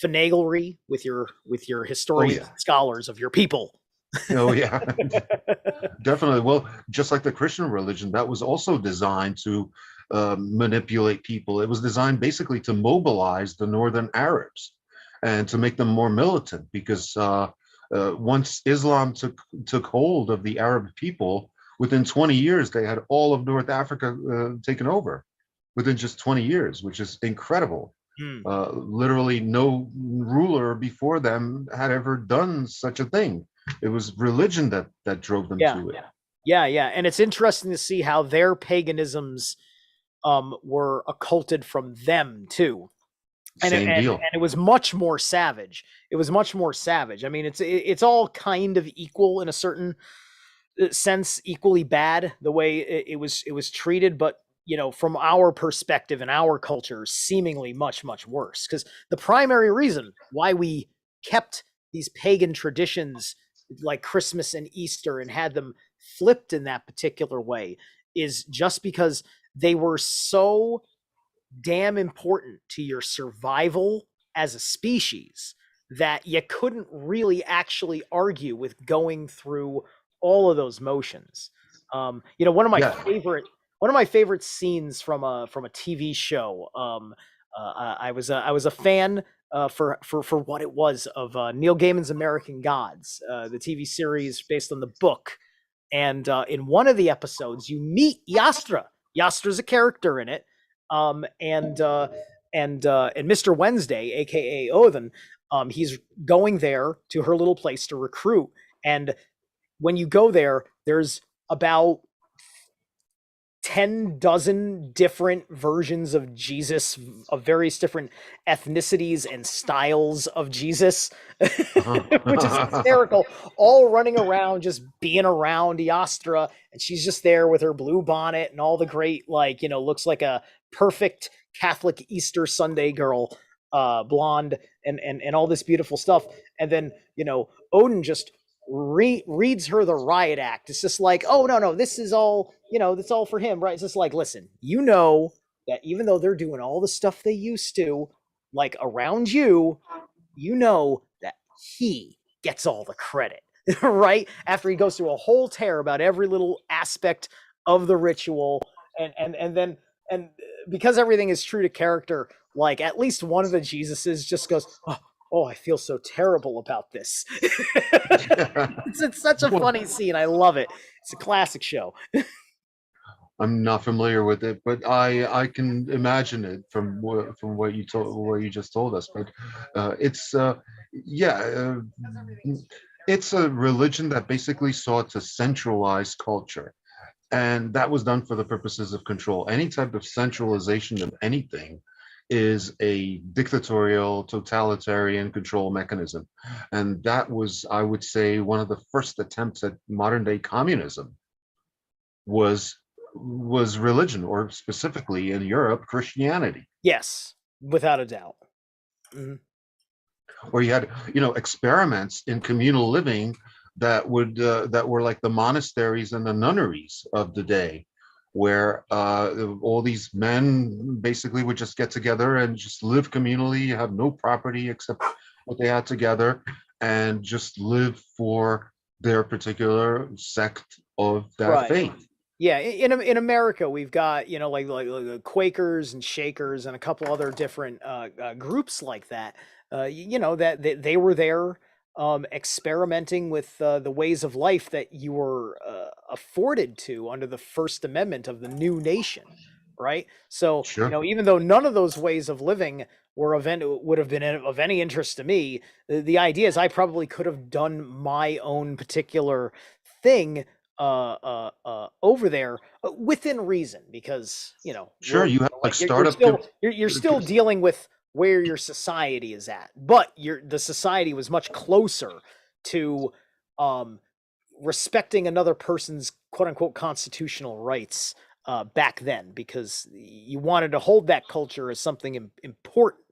finaglery with your Oh historians yeah, and scholars of your people. oh yeah, definitely. Well, just like the Christian religion, that was also designed to manipulate people. It was designed basically to mobilize the northern Arabs and to make them more militant, because once Islam took hold of the Arab people, within 20 years they had all of North Africa taken over within just 20 years, which is incredible. Hmm. Literally no ruler before them had ever done such a thing. It was religion that drove them Yeah, to it. yeah, and it's interesting to see how their paganisms were occulted from them too. Same deal. And it was much more savage. It was much more savage. I mean, it's all kind of equal in a certain sense, equally bad the way it was treated, but from our perspective and our culture, seemingly much worse. Because the primary reason why we kept these pagan traditions like Christmas and Easter and had them flipped in that particular way is just because they were so damn important to your survival as a species that you couldn't really actually argue with going through all of those motions. One of my Yeah. favorite scenes from a TV show. I was a fan for what it was of Neil Gaiman's American Gods, the TV series based on the book. And in one of the episodes, you meet Yastra. Yastra's a character in it, and Mr. Wednesday, aka Odin, he's going there to her little place to recruit. And when you go there, there's about 10 dozen different versions of Jesus, of various different ethnicities and styles of Jesus, which is hysterical, all running around, just being around Yastra. And she's just there with her blue bonnet and all the great, looks like a perfect Catholic Easter Sunday girl, blonde, and all this beautiful stuff. And then, Odin just reads her the riot act. It's just like, oh no, this is all, that's all for him, right? It's just like, listen, that even though they're doing all the stuff they used to, like around you, that he gets all the credit, right? After he goes through a whole tear about every little aspect of the ritual, and because everything is true to character, like at least one of the Jesuses just goes, oh, I feel so terrible about this. It's such a funny scene. I love it. It's a classic show. I'm not familiar with it, but I can imagine it from what you just told us. But it's it's a religion that basically sought to centralize culture, and that was done for the purposes of control. Any type of centralization of anything is a dictatorial, totalitarian control mechanism. And that was, I would say, one of the first attempts at modern day communism was religion, or specifically in Europe, Christianity. Yes, without a doubt. Mm-hmm. Where you had, experiments in communal living that were like the monasteries and the nunneries of the day, where all these men basically would just get together and just live communally, have no property except what they had together, and just live for their particular sect of that faith. Yeah, in America, we've got, like Quakers and Shakers and a couple other different groups like that, that they were there experimenting with the ways of life that you were afforded to under the First Amendment of the new nation, right? So, Sure. even though none of those ways of living would have been of any interest to me, the idea is I probably could have done my own particular thing over there within reason, because Sure. You have like you're startup. still you're still dealing with where your society is at, but the society was much closer to respecting another person's quote unquote constitutional rights back then, because you wanted to hold that culture as something important,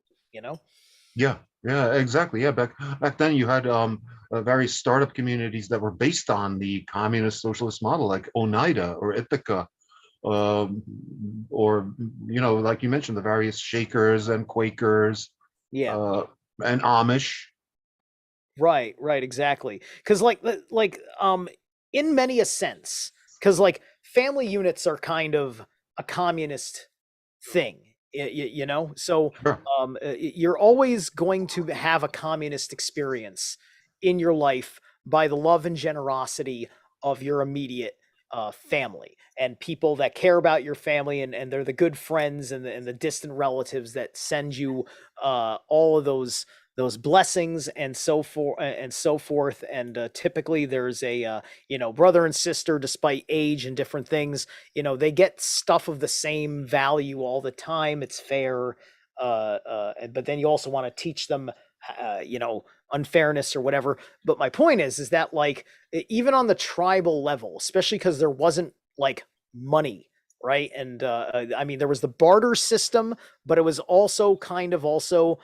Yeah, yeah, exactly. Yeah, back then you had various startup communities that were based on the communist socialist model, like Oneida or Ithaca, um, or like you mentioned, the various Shakers and Quakers, Yeah. uh, and Amish. Right, exactly. Because in many a sense, because like family units are kind of a communist thing, so Sure. you're always going to have a communist experience in your life by the love and generosity of your immediate family and people that care about your family, and they're the good friends and the distant relatives that send you all of those blessings and so forth. And typically there's a brother and sister, despite age and different things, they get stuff of the same value all the time. It's fair. But then you also want to teach them unfairness or whatever. But my point is that like even on the tribal level, especially because there wasn't like money, right? And I mean, there was the barter system, but it was also kind of also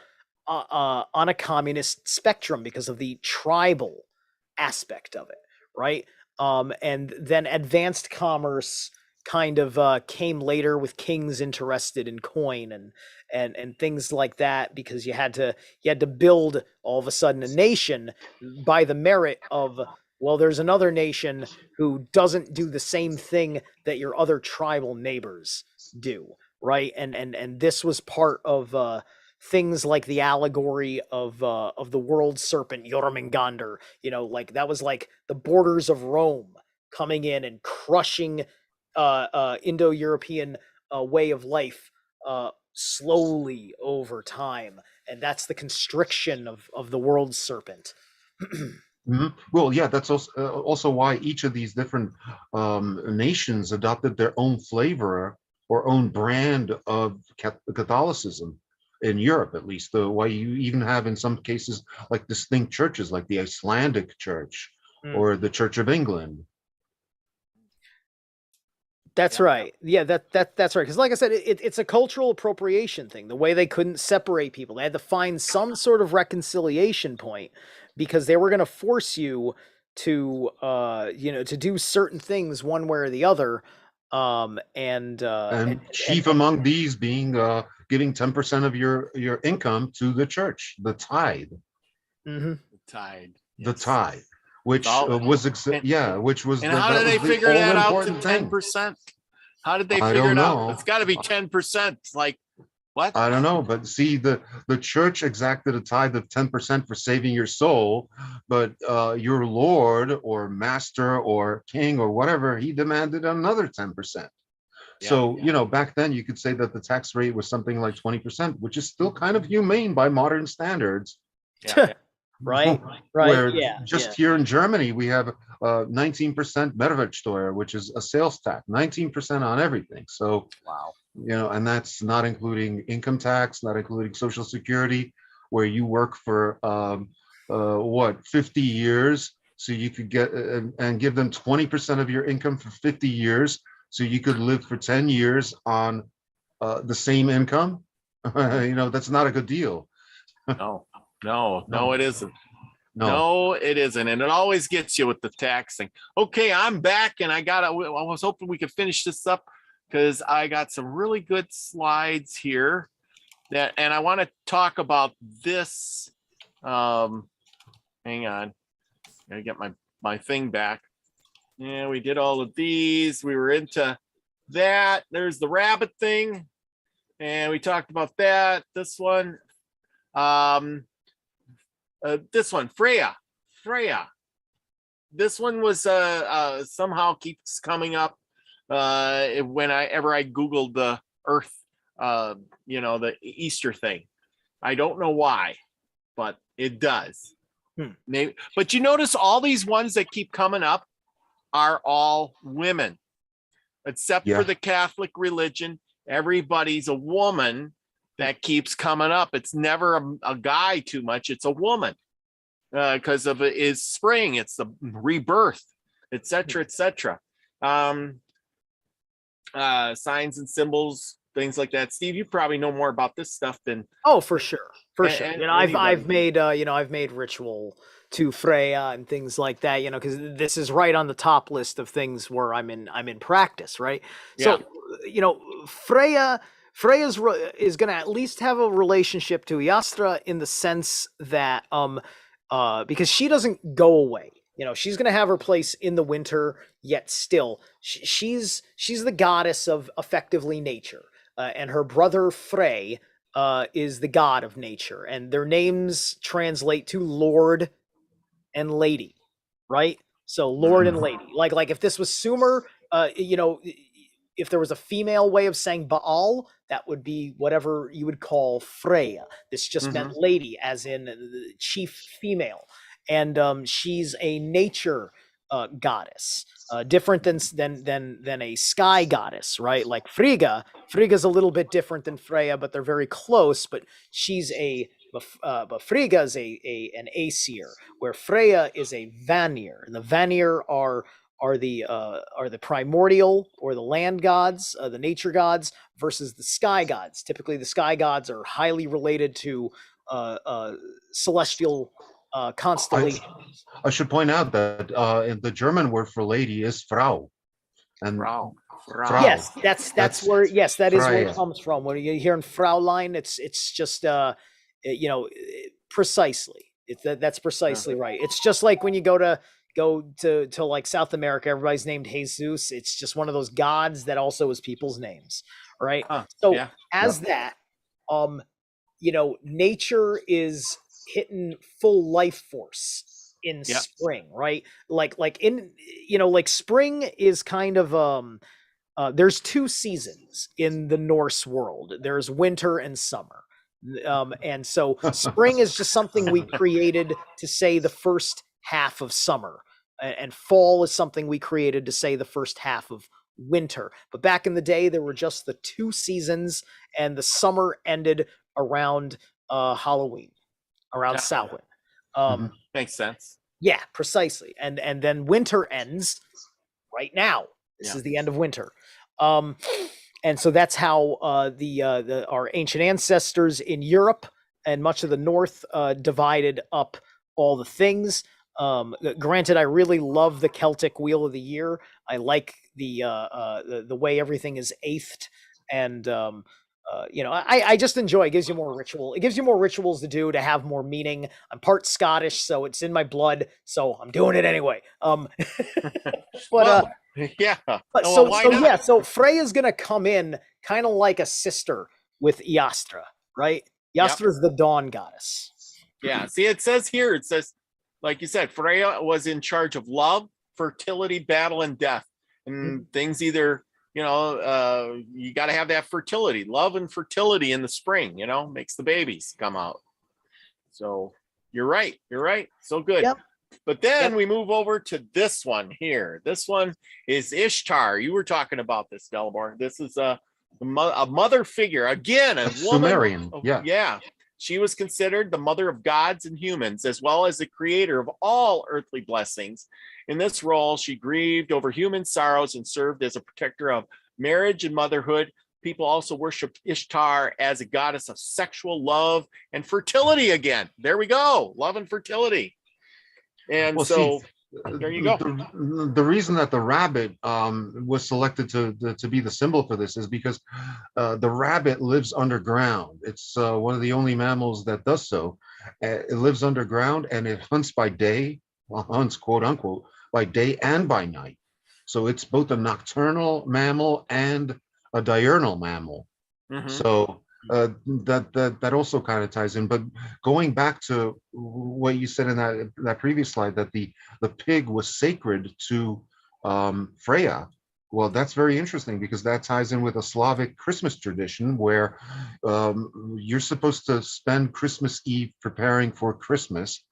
on a communist spectrum because of the tribal aspect of it, right? And then advanced commerce kind of came later with kings interested in coin and things like that, because you had to build all of a sudden a nation by the merit of, well, there's another nation who doesn't do the same thing that your other tribal neighbors do, right? And this was part of things like the allegory of the world serpent Jormungandr. Like that was like the borders of Rome coming in and crushing Indo-European way of life slowly over time, and that's the constriction of the world serpent. Well, yeah, that's also why each of these different nations adopted their own flavor or own brand of Catholicism in Europe, at least. Why you even have in some cases like distinct churches, like the Icelandic Church or the Church of England. That's right. Yeah, that's right. Because, like I said, it's a cultural appropriation thing. The way they couldn't separate people, they had to find some sort of reconciliation point, because they were going to force you to, to do certain things one way or the other. And chief among these being giving 10% of your income to the church, the tithe. Mm-hmm. The tithe. Which was which was and how did they figure that out to 10%? How did they figure it out? It's got to be 10%. Like what? I don't know, but see, the church exacted a tithe of 10% for saving your soul, but your lord or master or king or whatever, he demanded another 10%. So back then you could say that the tax rate was something like 20%, which is still kind of humane by modern standards. Yeah. Right. Where here in Germany we have 19% Mehrwertsteuer, which is a sales tax, 19% on everything. So wow, and that's not including income tax, not including Social Security, where you work for 50 years, so you could get and give them 20% of your income for 50 years, so you could live for 10 years on the same income. That's not a good deal. No, it isn't. No, it isn't. And it always gets you with the tax thing. Okay, I'm back, and I was hoping we could finish this up because I got some really good slides here and I want to talk about this. Hang on. Gotta get my thing back. Yeah, we did all of these. We were into that. There's the rabbit thing. And we talked about that. This one. This one, Freya. This one was somehow keeps coming up whenever I Googled Earth, the Easter thing. I don't know why, but it does. But you notice all these ones that keep coming up are all women, except for the Catholic religion. Everybody's a woman that keeps coming up. It's never a guy too much. It's a woman because of it is spring. It's the rebirth, etc., etc. Signs and symbols, things like that. Steve, you probably know more about this stuff than. Oh, for sure. I've made ritual to Freya and things like that, because this is right on the top list of things where I'm in practice, right? Yeah. So, Freya is going to at least have a relationship to Iastra in the sense that because she doesn't go away. She's going to have her place in the winter, yet still she's the goddess of effectively nature, and her brother Frey is the god of nature, and their names translate to Lord and Lady, right? So Lord and Lady, like if this was Sumer, if there was a female way of saying Baal, that would be whatever you would call Freya. This just meant lady, as in the chief female, and she's a nature goddess, different than a sky goddess, right? Like Frigga. Frigga's a little bit different than Freya, but they're very close. But she's but Frigga is an Aesir, where Freya is a Vanir, and the Vanir are the primordial or the land gods, the nature gods, versus the sky gods. Typically, the sky gods are highly related to celestial constellations. I should point out that the German word for lady is Frau. And Frau. Yes, that's where. Yes, that is where Freya. it comes from. When you hear in Fraulein, it's just precisely. That's precisely right. It's just like when you go to like South America, everybody's named Jesus. It's just one of those gods that also is people's names, right? That, nature is hitting full life force in spring, right? Like spring is kind of there's two seasons in the Norse world. There's winter and summer. And so spring is just something we created to say the first half of summer, and fall is something we created to say the first half of winter. But back in the day, there were just the two seasons, and the summer ended around Halloween, around Samhain. Makes sense. Yeah, precisely. And then winter ends right now. This is the end of winter. And so that's how our ancient ancestors in Europe and much of the North divided up all the things. Granted, I really love the Celtic Wheel of the Year. I like the way everything is eighth, and I just enjoy. It gives you more ritual. It gives you more rituals to do, to have more meaning. I'm part Scottish, so it's in my blood. So I'm doing it anyway. So Freya's gonna come in kind of like a sister with Iastra, right? Iastra's the dawn goddess. Yeah. See, it says, like you said, Freya was in charge of love, fertility, battle, and death, and things either. You got to have that fertility, love and fertility in the spring, makes the babies come out. So you're right. So good. Yep. But then we move over to this one here. This one is Ishtar. You were talking about this, Dalibor. This is a mother figure. Again, a woman. Sumerian. Yeah. She was considered the mother of gods and humans, as well as the creator of all earthly blessings. In this role, she grieved over human sorrows and served as a protector of marriage and motherhood. People also worshiped Ishtar as a goddess of sexual love and fertility again. There we go. Love and fertility. And there you go. The reason that the rabbit was selected to be the symbol for this is because the rabbit lives underground. It's one of the only mammals that does so. It lives underground, and it hunts by day, hunts quote unquote, by day and by night. So it's both a nocturnal mammal and a diurnal mammal. So that also kind of ties in. But going back to what you said in that previous slide, that the pig was sacred to Freya. Well, that's very interesting because that ties in with a Slavic Christmas tradition where you're supposed to spend Christmas Eve preparing for Christmas.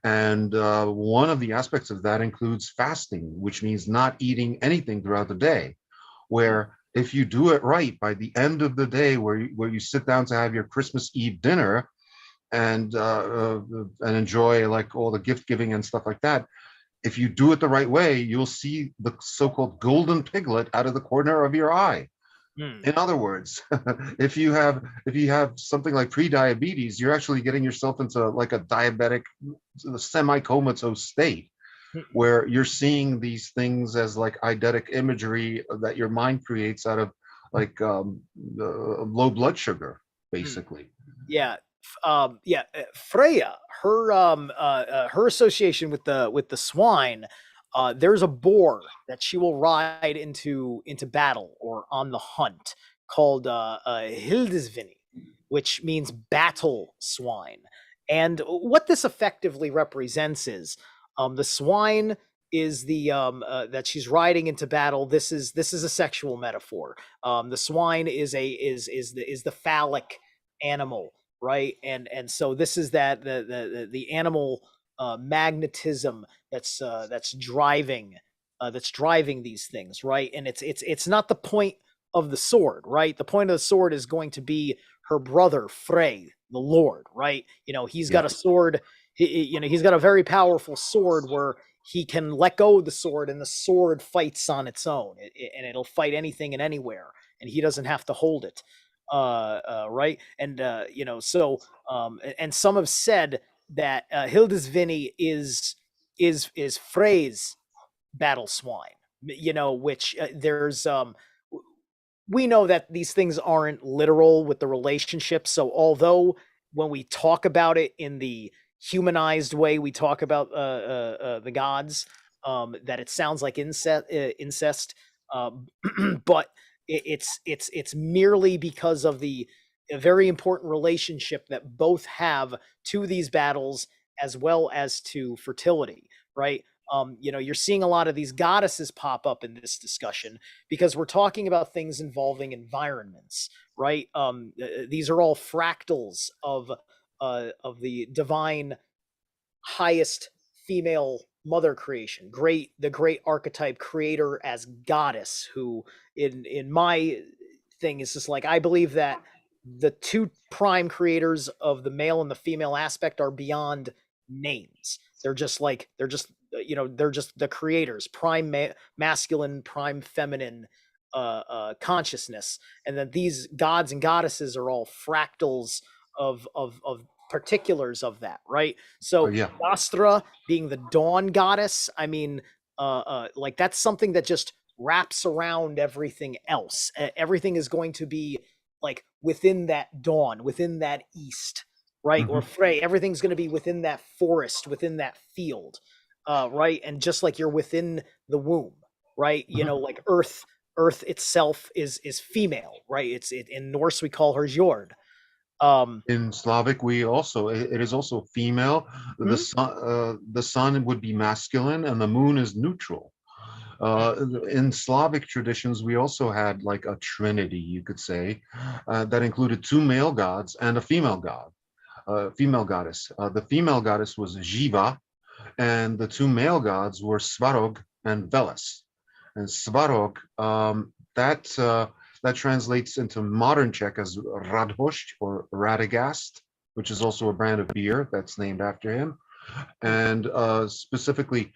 And one of the aspects of that includes fasting, which means not eating anything throughout the day. Where if you do it right, by the end of the day, where you sit down to have your Christmas Eve dinner and enjoy like all the gift giving and stuff like that, if you do it the right way, you'll see the so-called golden piglet out of the corner of your eye. In other words, if you have something like pre-diabetes, you're actually getting yourself into like a diabetic semi-comatose state where you're seeing these things as like eidetic imagery that your mind creates out of like low blood sugar, basically. Yeah. Freya, her association with the swine, there's a boar that she will ride into battle or on the hunt called Hildisvini, which means battle swine. And what this effectively represents is the swine is the that she's riding into battle. This is a sexual metaphor. The swine is the phallic animal, right? And so this is that the animal magnetism that's driving these things, right? And it's not the point of the sword, right? The point of the sword is going to be her brother Frey, the Lord, right? He's got a sword. He's got a very powerful sword where he can let go of the sword and the sword fights on its own, and it'll fight anything and anywhere, and he doesn't have to hold it. Right. And and some have said that Hildisvini is Frey's battle swine, which there's we know that these things aren't literal with the relationship. So although when we talk about it in the humanized way, we talk about the gods, that it sounds like incest, but it's merely because of the very important relationship that both have to these battles as well as to fertility, right? You're seeing a lot of these goddesses pop up in this discussion because we're talking about things involving environments, right? These are all fractals of the divine highest female mother creation, the great archetype creator as goddess, who in my thing is just like, I believe that the two prime creators of the male and the female aspect are beyond names. They're just the creators, prime masculine, prime feminine consciousness, and then these gods and goddesses are all fractals of particulars of that, right? So Astra being the dawn goddess, I mean, like that's something that just wraps around everything else. Everything is going to be like within that dawn, within that east, right? Or Frey, everything's going to be within that forest, within that field, right? And just like you're within the womb, right? Like Earth itself is female, right? In Norse we call her Jord. In Slavic, it is also female. The sun would be masculine, and the moon is neutral. In Slavic traditions, we also had like a trinity, you could say, that included two male gods and a female goddess. The female goddess was Jiva, and the two male gods were Svarog and Veles. And Svarog, that translates into modern Czech as Radhošť or Radagast, which is also a brand of beer that's named after him. And specifically,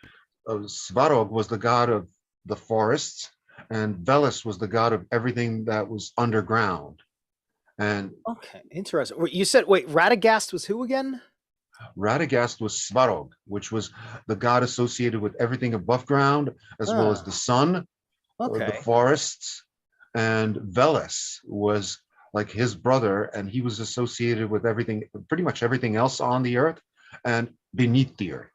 Svarog was the god of the forests, and Veles was the god of everything that was underground. And okay, interesting. You said, wait, Radagast was who again? Radagast was Svarog, which was the god associated with everything above ground, as well as the sun, the forests. And Veles was like his brother, and he was associated with everything, pretty much everything else on the earth and beneath the earth.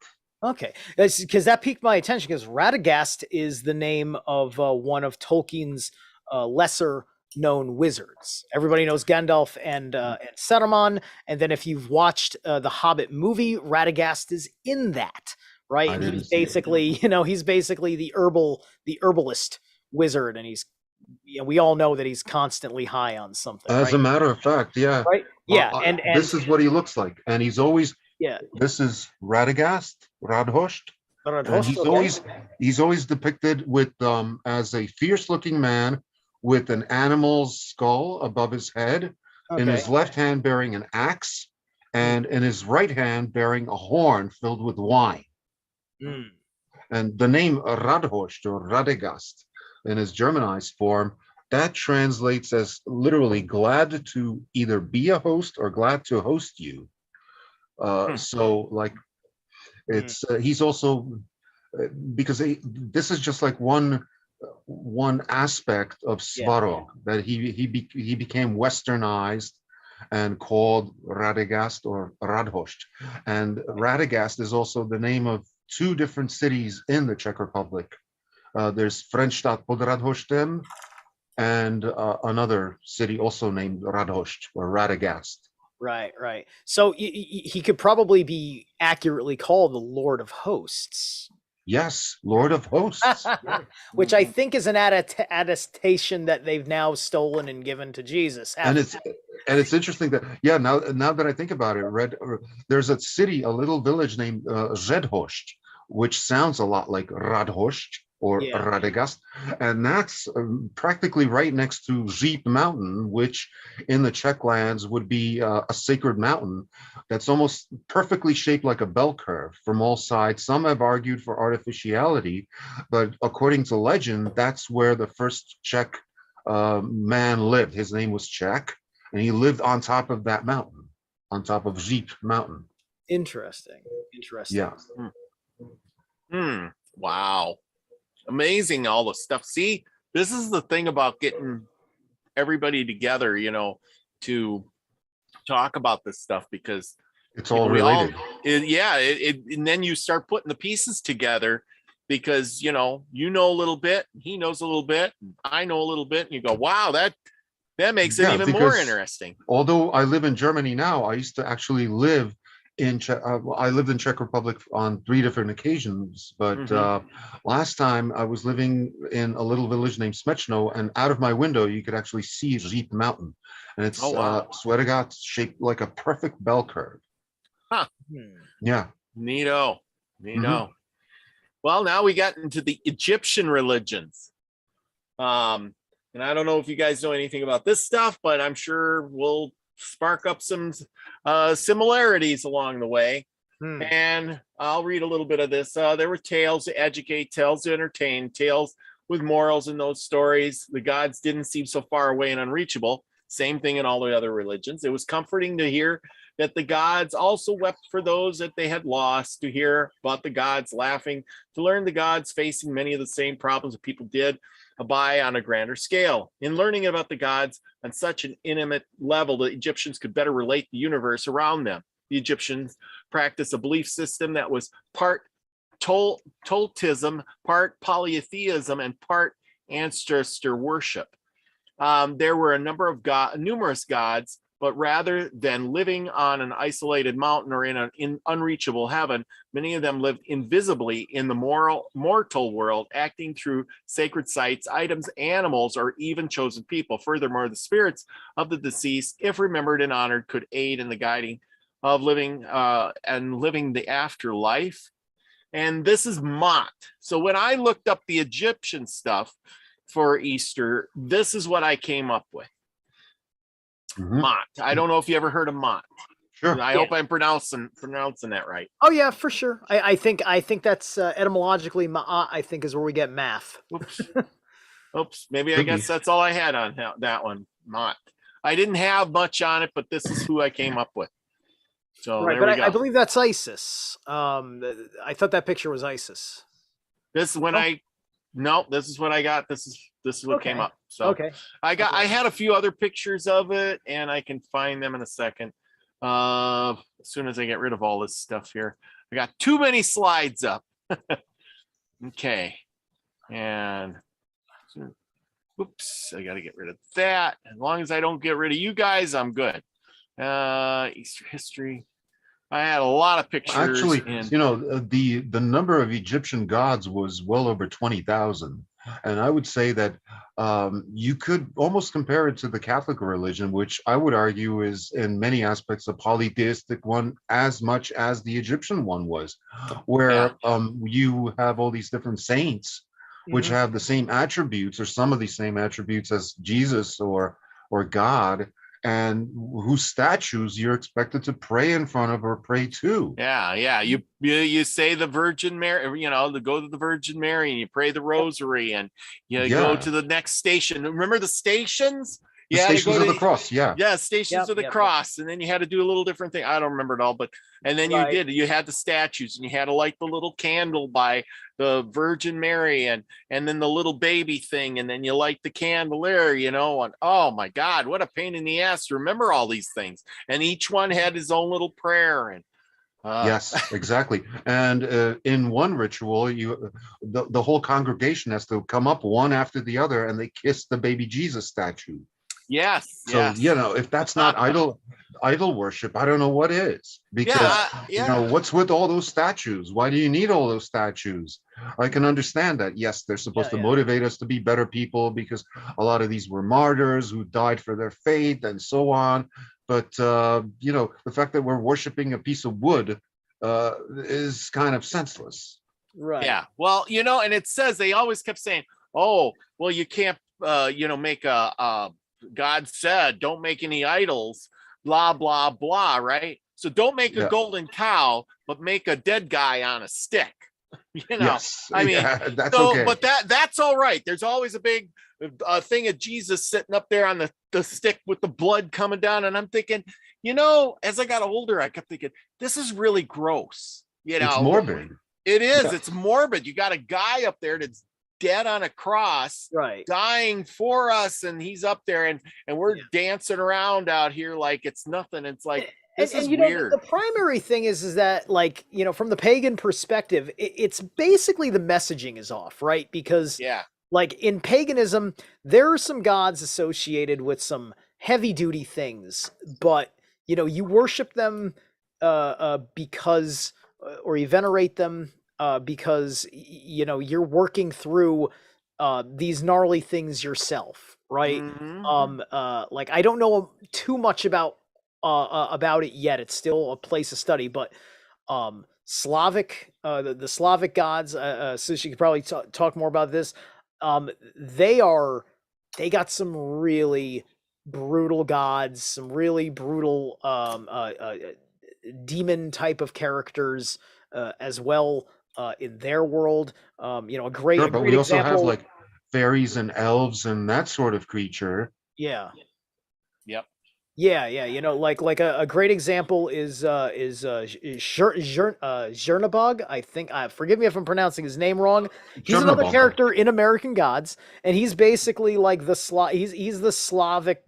Okay, because that piqued my attention, because Radagast is the name of one of Tolkien's lesser known wizards. Everybody knows Gandalf and Saruman, and then if you've watched the Hobbit movie, Radagast is in that, right? And he's basically, he's basically the herbalist wizard, and we all know that he's constantly high on something. As right? a matter of fact, yeah. Right? Yeah, and this is what he looks like, and he's always. Yeah. This is Radagast, Radhost, and okay. he's always depicted with as a fierce-looking man with an animal's skull above his head, in his left hand bearing an axe, and in his right hand bearing a horn filled with wine. And the name Radhost or Radagast in his Germanized form, that translates as literally glad to either be a host or glad to host you. So like it's he's also because this is just like one aspect of Svarog, that he became westernized and called Radagast or Radhost. And Radagast is also the name of two different cities in the Czech Republic. There's Frenstadt pod Radhostem and another city also named Radhost or Radagast. Right. So he could probably be accurately called the Lord of Hosts. Yes, Lord of Hosts. Which I think is an attestation that they've now stolen and given to Jesus. And it's interesting that now that I think about it, there's a city, a little village named Zedhost, which sounds a lot like Radhost or Radagast, and that's practically right next to Žíp Mountain, which in the Czech lands would be a sacred mountain that's almost perfectly shaped like a bell curve from all sides. Some have argued for artificiality, but according to legend, that's where the first Czech man lived. His name was Czech, and he lived on top of that mountain, on top of Žíp Mountain. Interesting. Yeah. Wow. Amazing, all the stuff. See, this is the thing about getting everybody together, to talk about this stuff, because it's all related. And then you start putting the pieces together, because you know a little bit, he knows a little bit, I know a little bit, and you go, wow, that makes it even more interesting. Although I live in Germany now, I used to actually live I lived in Czech Republic on 3 different occasions, but last time I was living in a little village named Smečno, and out of my window you could actually see Žíp Mountain, and it's swear to God, shaped like a perfect bell curve. Yeah. Neato. Well, now we got into the Egyptian religions. And I don't know if you guys know anything about this stuff, but I'm sure we'll spark up some similarities along the way. And I'll read a little bit of this. There were tales to educate, tales to entertain, tales with morals in those stories. The gods didn't seem so far away and unreachable. Same thing in all the other religions. It was comforting to hear that the gods also wept for those that they had lost, to hear about the gods laughing, to learn the gods facing many of the same problems that people did, on a grander scale. In learning about the gods on such an intimate level, the Egyptians could better relate the universe around them. The Egyptians practiced a belief system that was part Toltism, part polytheism, and part ancestor worship. There were a number of numerous gods, but rather than living on an isolated mountain or in an unreachable heaven, many of them lived invisibly in the mortal world, acting through sacred sites, items, animals, or even chosen people. Furthermore, the spirits of the deceased, if remembered and honored, could aid in the guiding of living the afterlife. And this is Mot. So when I looked up the Egyptian stuff for Easter, this is what I came up with. Mot. I don't know if you ever heard of Mot. Sure. I hope I'm pronouncing that right. Oh yeah, for sure. I think that's etymologically Ma'at, I think, is where we get math. Oops. Maybe I guess that's all I had on that one. Mot. I didn't have much on it, but this is who I came up with. So right, but I believe that's Isis. I thought that picture was Isis. This is when this is what I got. This is what came up. So I had a few other pictures of it, and I can find them in a second. As soon as I get rid of all this stuff here. I got too many slides up. Okay. And oops, I got to get rid of that. As long as I don't get rid of you guys, I'm good. Easter history. I had a lot of pictures. Actually, the number of Egyptian gods was well over 20,000. And I would say that you could almost compare it to the Catholic religion, which I would argue is in many aspects a polytheistic one as much as the Egyptian one was, where you have all these different saints which have the same attributes or some of the same attributes as Jesus or God, and whose statues you're expected to pray in front of or pray to. Yeah. You say the Virgin Mary, go to the Virgin Mary and you pray the Rosary, and you go to the next station. Remember the stations? The Stations of the Cross, Stations of the Cross, and then you had to do a little different thing. I don't remember it all, but and then you had the statues, and you had to light the little candle by the Virgin Mary, and then the little baby thing, and then you light the candle there, and oh my God, what a pain in the ass to remember all these things, and each one had his own little prayer. And yes, exactly. And in one ritual, the whole congregation has to come up one after the other, and they kiss the baby Jesus statue. Yes. So if that's not idol worship, I don't know what is. Because what's with all those statues? Why do you need all those statues? I can understand that. Yes, they're supposed to motivate us to be better people, because a lot of these were martyrs who died for their faith and so on. But the fact that we're worshiping a piece of wood is kind of senseless. Right. Yeah. Well, and it says, they always kept saying, oh, well, you can't make God said, don't make any idols, blah, blah, blah, right? So don't make a golden cow, but make a dead guy on a stick. Yes. I mean, that's okay. But that's all right. There's always a big thing of Jesus sitting up there on the stick with the blood coming down. And I'm thinking, as I got older, I kept thinking, this is really gross. It's morbid. It is. Yeah. It's morbid. You got a guy up there that's dead on a cross, dying for us, and he's up there, and we're dancing around out here like it's nothing. It's like, this is weird. The primary thing is that, like, from the pagan perspective, it's basically the messaging is off, right? Because like in paganism, there are some gods associated with some heavy duty things, but you worship them because, or you venerate them because you're working through these gnarly things yourself, right? Like, I don't know too much about it yet. It's still a place of study, but Slavic, the Slavic gods, Suchy could probably talk more about this. They got some really brutal gods, some really brutal demon type of characters as well. In their world, a great but we also example, have like fairies and elves and that sort of creature. Yep. Like a great example is Zernabog. I think, forgive me if I'm pronouncing his name wrong. He's another character in American Gods, and he's basically like he's the Slavic.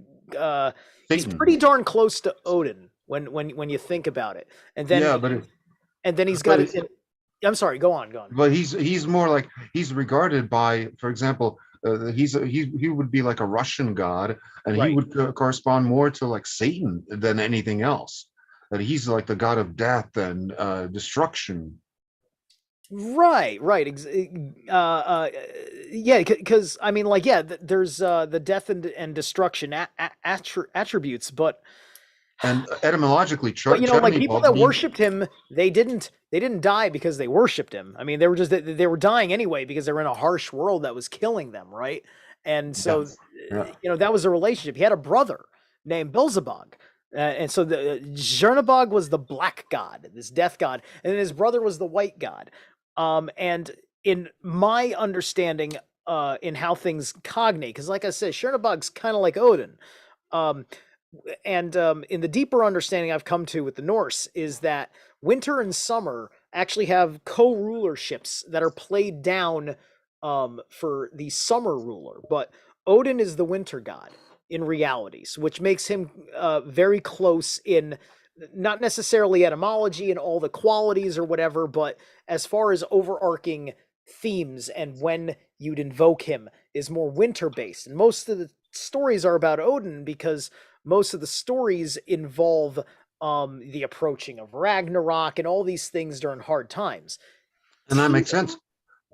He's pretty darn close to Odin when you think about it. And then he's got it. I'm sorry. Go on. But he's more like, he's regarded by, for example, he would be like a Russian god, and he would correspond more to like Satan than anything else. That he's like the god of death and destruction. Right. Because I mean, like, there's the death and destruction attributes, but. And etymologically, but like people that worshipped him, they didn't die because they worshipped him. I mean, they were dying anyway because they were in a harsh world that was killing them, right? And so, that was a relationship. He had a brother named Beelzebub, and so the Zernabog was the black god, this death god, and then his brother was the white god. And in my understanding, in how things cognate, because like I said, Zernabog's kind of like Odin. And in the deeper understanding I've come to with the Norse is that winter and summer actually have co-rulerships that are played down for the summer ruler, but Odin is the winter god in realities, which makes him very close in not necessarily etymology and all the qualities or whatever, but as far as overarching themes and when you'd invoke him is more winter based. And most of the stories are about Odin because most of the stories involve the approaching of Ragnarok and all these things during hard times. And that makes sense.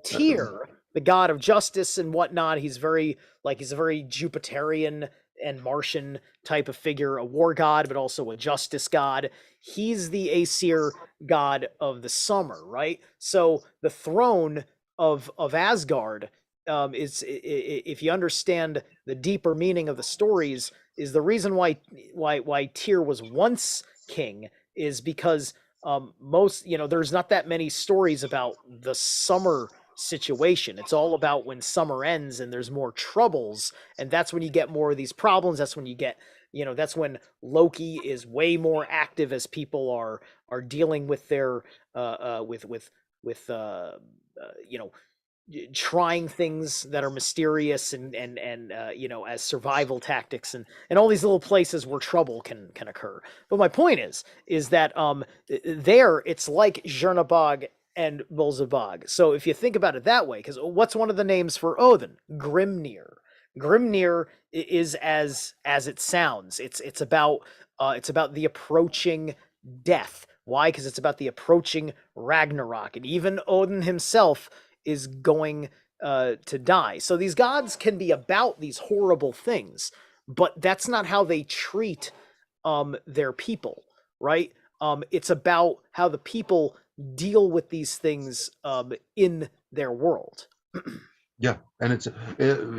Tyr the god of justice and whatnot. He's very he's a very Jupiterian and Martian type of figure, a war god, but also a justice god. He's the Aesir god of the summer, right? So the throne of Asgard is, if you understand the deeper meaning of the stories, is the reason why Tyr was once king is because most, there's not that many stories about the summer situation. It's all about when summer ends and there's more troubles, and that's when you get more of these problems. That's when you get, that's when Loki is way more active as people are dealing with their with trying things that are mysterious and as survival tactics and all these little places where trouble can occur. But my point is that there it's like Jernabog and Bolzabog. So if you think about it that way, because what's one of the names for Odin? Grimnir. Grimnir is as it sounds. It's about the approaching death. Why? Because it's about the approaching Ragnarok, and even Odin himself is going to die. So these gods can be about these horrible things, but that's not how they treat their people, right? It's about how the people deal with these things in their world. Yeah, and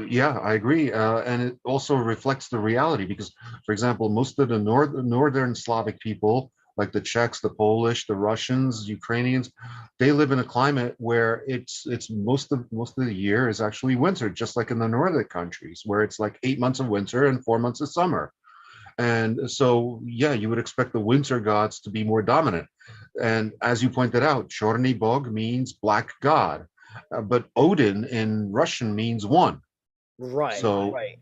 yeah, I agree, and it also reflects the reality because, for example, most of the northern Slavic people, like the Czechs, the Polish, the Russians, Ukrainians, they live in a climate where it's most of the year is actually winter, just like in the Nordic countries, where it's like 8 months of winter and 4 months of summer. And so, yeah, you would expect the winter gods to be more dominant. And as you pointed out, Chorny Bog means black god, but Odin in Russian means one. Right. So, right.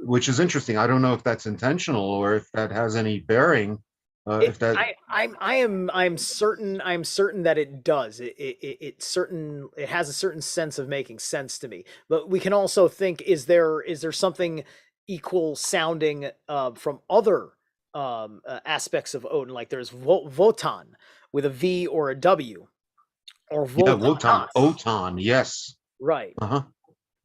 Which is interesting. I don't know if that's intentional or if that has any bearing. I'm certain that it does. It has a certain sense of making sense to me. But we can also think: is there something equal sounding from other aspects of Odin? Like there's Wotan with a V or a W, or Wotan, Otan, yes. Right. Uh-huh.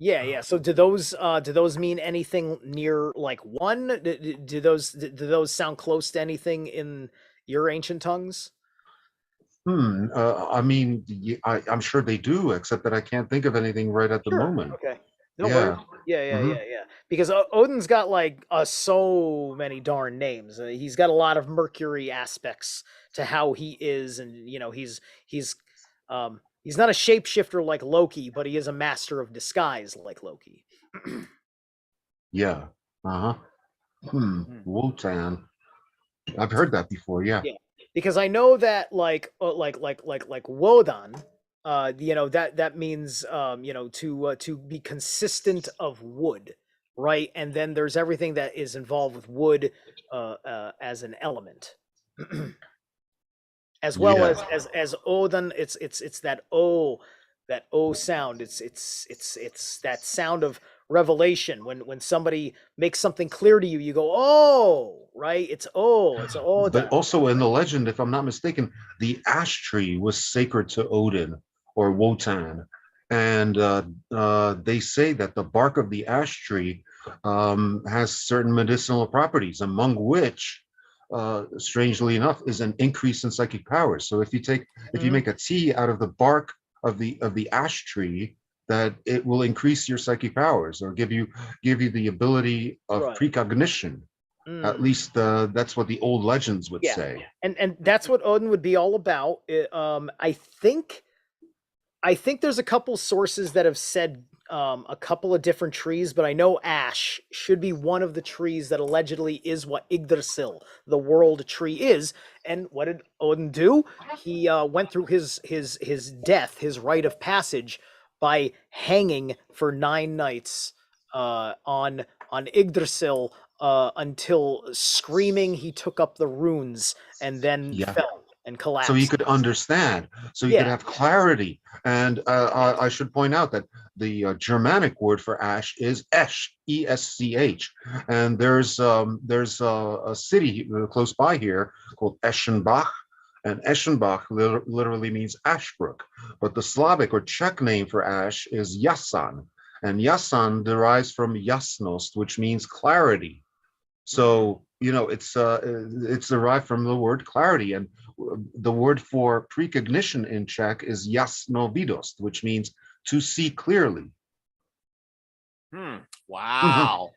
Yeah. So do those mean anything near like one? Do those sound close to anything in your ancient tongues? I mean, I'm sure they do, except that I can't think of anything right at the moment. Okay. No worries. Yeah. Because Odin's got like so many darn names. He's got a lot of Mercury aspects to how he is, and he's not a shapeshifter like Loki, but he is a master of disguise like Loki. Yeah. Uh-huh. Wotan. I've heard that before, yeah. Because I know that like Wodan, that means to be consistent of wood, right? And then there's everything that is involved with wood as an element. As well as Odin, it's that O sound. It's that sound of revelation. When somebody makes something clear to you, you go, oh, right? It's Odin. But also in the legend, if I'm not mistaken, the ash tree was sacred to Odin or Wotan, and they say that the bark of the ash tree has certain medicinal properties, among which, strangely enough, is an increase in psychic powers. So if you make a tea out of the bark of the ash tree, that it will increase your psychic powers or give you the ability of precognition. At least that's what the old legends would say. And that's what Odin would be all about. I think there's a couple sources that have said a couple of different trees, but I know ash should be one of the trees that allegedly is what Yggdrasil, the world tree, is. And what did Odin do? He went through his death, his rite of passage, by hanging for 9 nights on Yggdrasil until screaming he took up the runes and then fell and collapsed. So he could understand, so he could have clarity. And I should point out that the Germanic word for ash is esch, E-S-C-H. And there's a city close by here called Eschenbach, And Eschenbach literally means ash brook. But the Slavic or Czech name for ash is Jasan. And Jasan derives from jasnost, which means clarity. So, it's derived from the word clarity. And the word for precognition in Czech is jasnovidost, which means to see clearly. Wow.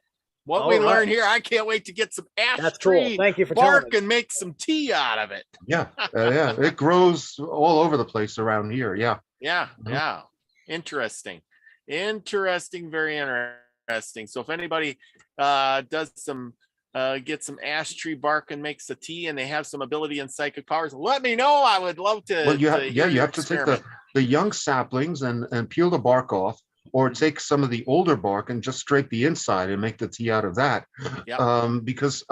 What All we right. learn here, I can't wait to get some ash That's tree cool. Thank you for bark telling us. and make some tea out of it. Yeah, it grows all over the place around here. Yeah. Yeah. Interesting. Very interesting. So if anybody does some get some ash tree bark and makes a tea, and they have some ability in psychic powers, let me know. I would love to. Well, you hear your have to take the young saplings and peel the bark off, or take some of the older bark and just scrape the inside and make the tea out of that. Yep. Because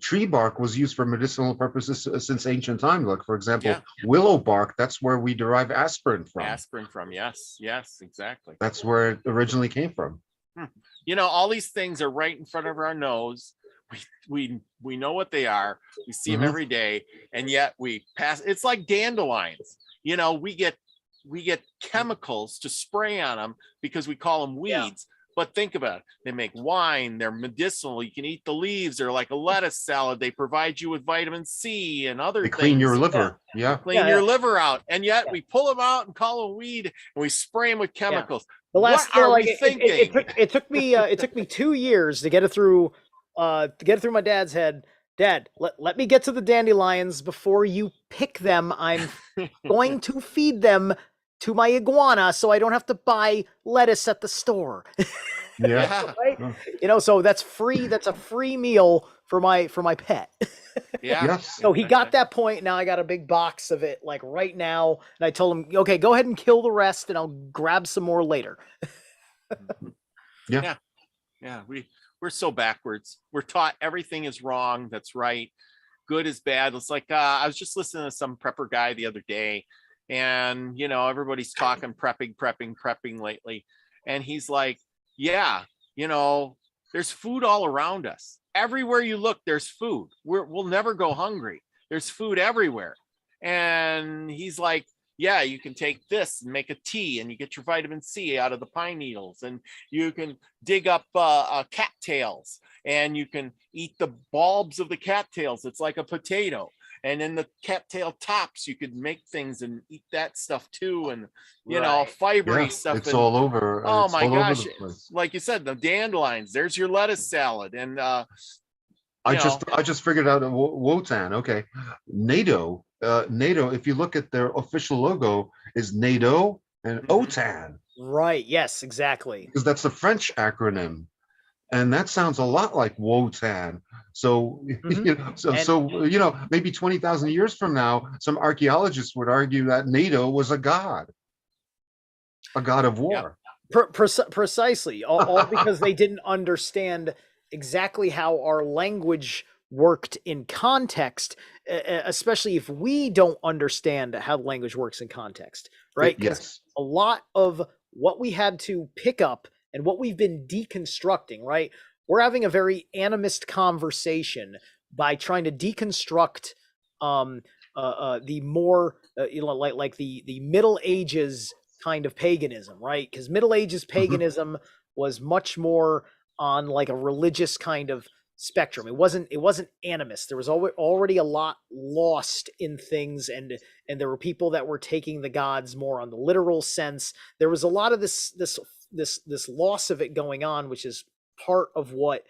tree bark was used for medicinal purposes since ancient time. Like, for example, willow bark, that's where we derive aspirin from. Yes, exactly. That's where it originally came from. All these things are right in front of our nose. We know what they are. We see them every day, and yet we pass. It's like dandelions. We get chemicals to spray on them because we call them weeds. But think about it. They make wine. They're medicinal. You can eat the leaves. They're like a lettuce salad. They provide you with vitamin C and other things. They clean your liver. Clean your liver out. And yet we pull them out and call them weed, and we spray them with chemicals. The last, what are we thinking? It took me 2 years to get it through my dad's head. Dad, let me get to the dandelions before you pick them. I'm going to feed them to my iguana so I don't have to buy lettuce at the store. Right? So that's free. That's a free meal for my pet. So he got that point. Now I got a big box of it, like right now. And I told him, okay, go ahead and kill the rest, and I'll grab some more later. We're so backwards. We're taught everything is wrong. That's right. Good is bad. It's like, I was just listening to some prepper guy the other day, and everybody's talking prepping lately. And he's like, there's food all around us. Everywhere you look, there's food. We'll never go hungry. There's food everywhere. And he's like, you can take this and make a tea, and you get your vitamin C out of the pine needles, and you can dig up cattails, and you can eat the bulbs of the cattails. It's like a potato. And in the cattail tops, you could make things and eat that stuff too. And, fibery stuff. It's all over. Oh it's my all gosh. over the place. Like you said, the dandelions, there's your lettuce salad. And, I just figured out Wotan. Okay. NATO, if you look at their official logo, is NATO and OTAN. Right. Yes, exactly. Because that's the French acronym. And that sounds a lot like Wotan. So, maybe 20,000 years from now, some archaeologists would argue that NATO was a god of war. Precisely. All because they didn't understand exactly how our language worked in context, especially if we don't understand how language works in context, right? Yes. A lot of what we had to pick up and what we've been deconstructing, right? We're having a very animist conversation by trying to deconstruct the more, like the Middle Ages kind of paganism, right? Because Middle Ages paganism was much more on like a religious kind of spectrum. It wasn't animist. There was already a lot lost in things, and there were people that were taking the gods more on the literal sense. There was a lot of this loss of it going on, which is part of what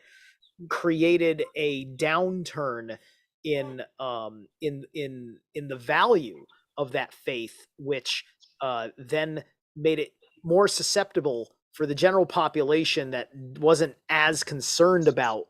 created a downturn in the value of that faith, which then made it more susceptible for the general population that wasn't as concerned about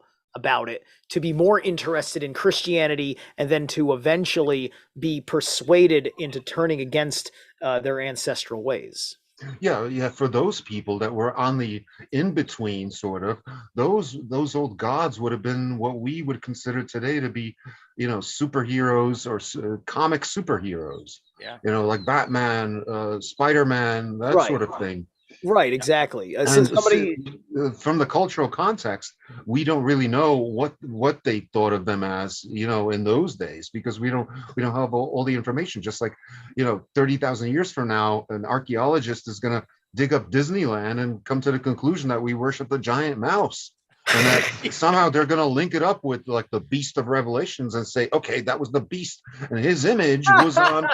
it to be more interested in Christianity, and then to eventually be persuaded into turning against their ancestral ways. Yeah. For those people that were on the in-between sort of, those old gods would have been what we would consider today to be, superheroes or comic superheroes. Yeah. Like Batman, Spider-Man, that sort of thing. Right, exactly. So And somebody, from the cultural context, we don't really know what they thought of them as, in those days, because we don't have all the information. Just like, 30,000 years from now, an archaeologist is going to dig up Disneyland and come to the conclusion that we worship the giant mouse, and that somehow they're going to link it up with like the beast of Revelations and say, okay, that was the beast, and his image was on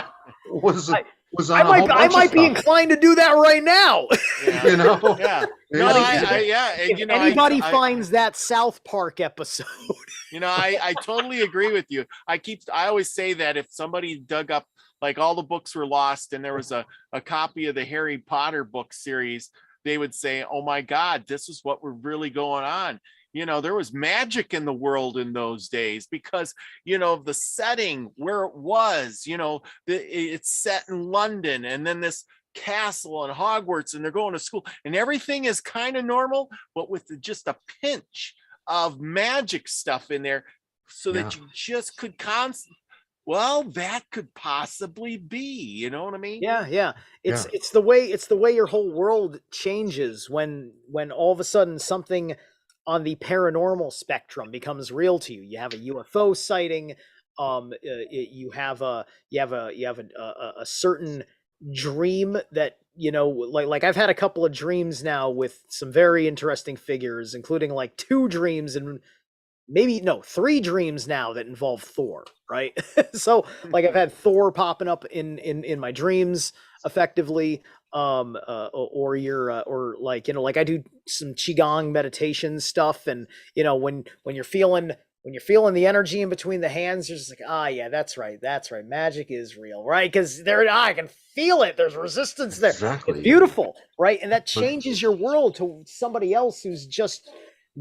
was was on a whole bunch I of might be stuff. inclined to do that right now. Yeah. Yeah. No, If anybody finds that South Park episode, I totally agree with you. I always say that if somebody dug up, like, all the books were lost and there was a copy of the Harry Potter book series, they would say, oh my God, this is what we're really going on. There was magic in the world in those days because, the setting where it was, it's set in London, and then this castle and Hogwarts, and they're going to school, and everything is kind of normal, but with just a pinch of magic stuff in there, so that you just could well, that could possibly be, you know what I mean? yeah. It's the way your whole world changes when all of a sudden something on the paranormal spectrum becomes real to you. You have a UFO sighting. You have a certain dream that, like I've had a couple of dreams now with some very interesting figures, including like 2 dreams and three dreams now that involve Thor, right? So like I've had Thor popping up in my dreams effectively, or like I do some qigong meditation stuff, and when you're feeling the energy in between the hands, you're just like, yeah, that's right, magic is real, right? Because I can feel it, there's resistance there. Exactly. It's beautiful, right? And that changes your world to somebody else who's just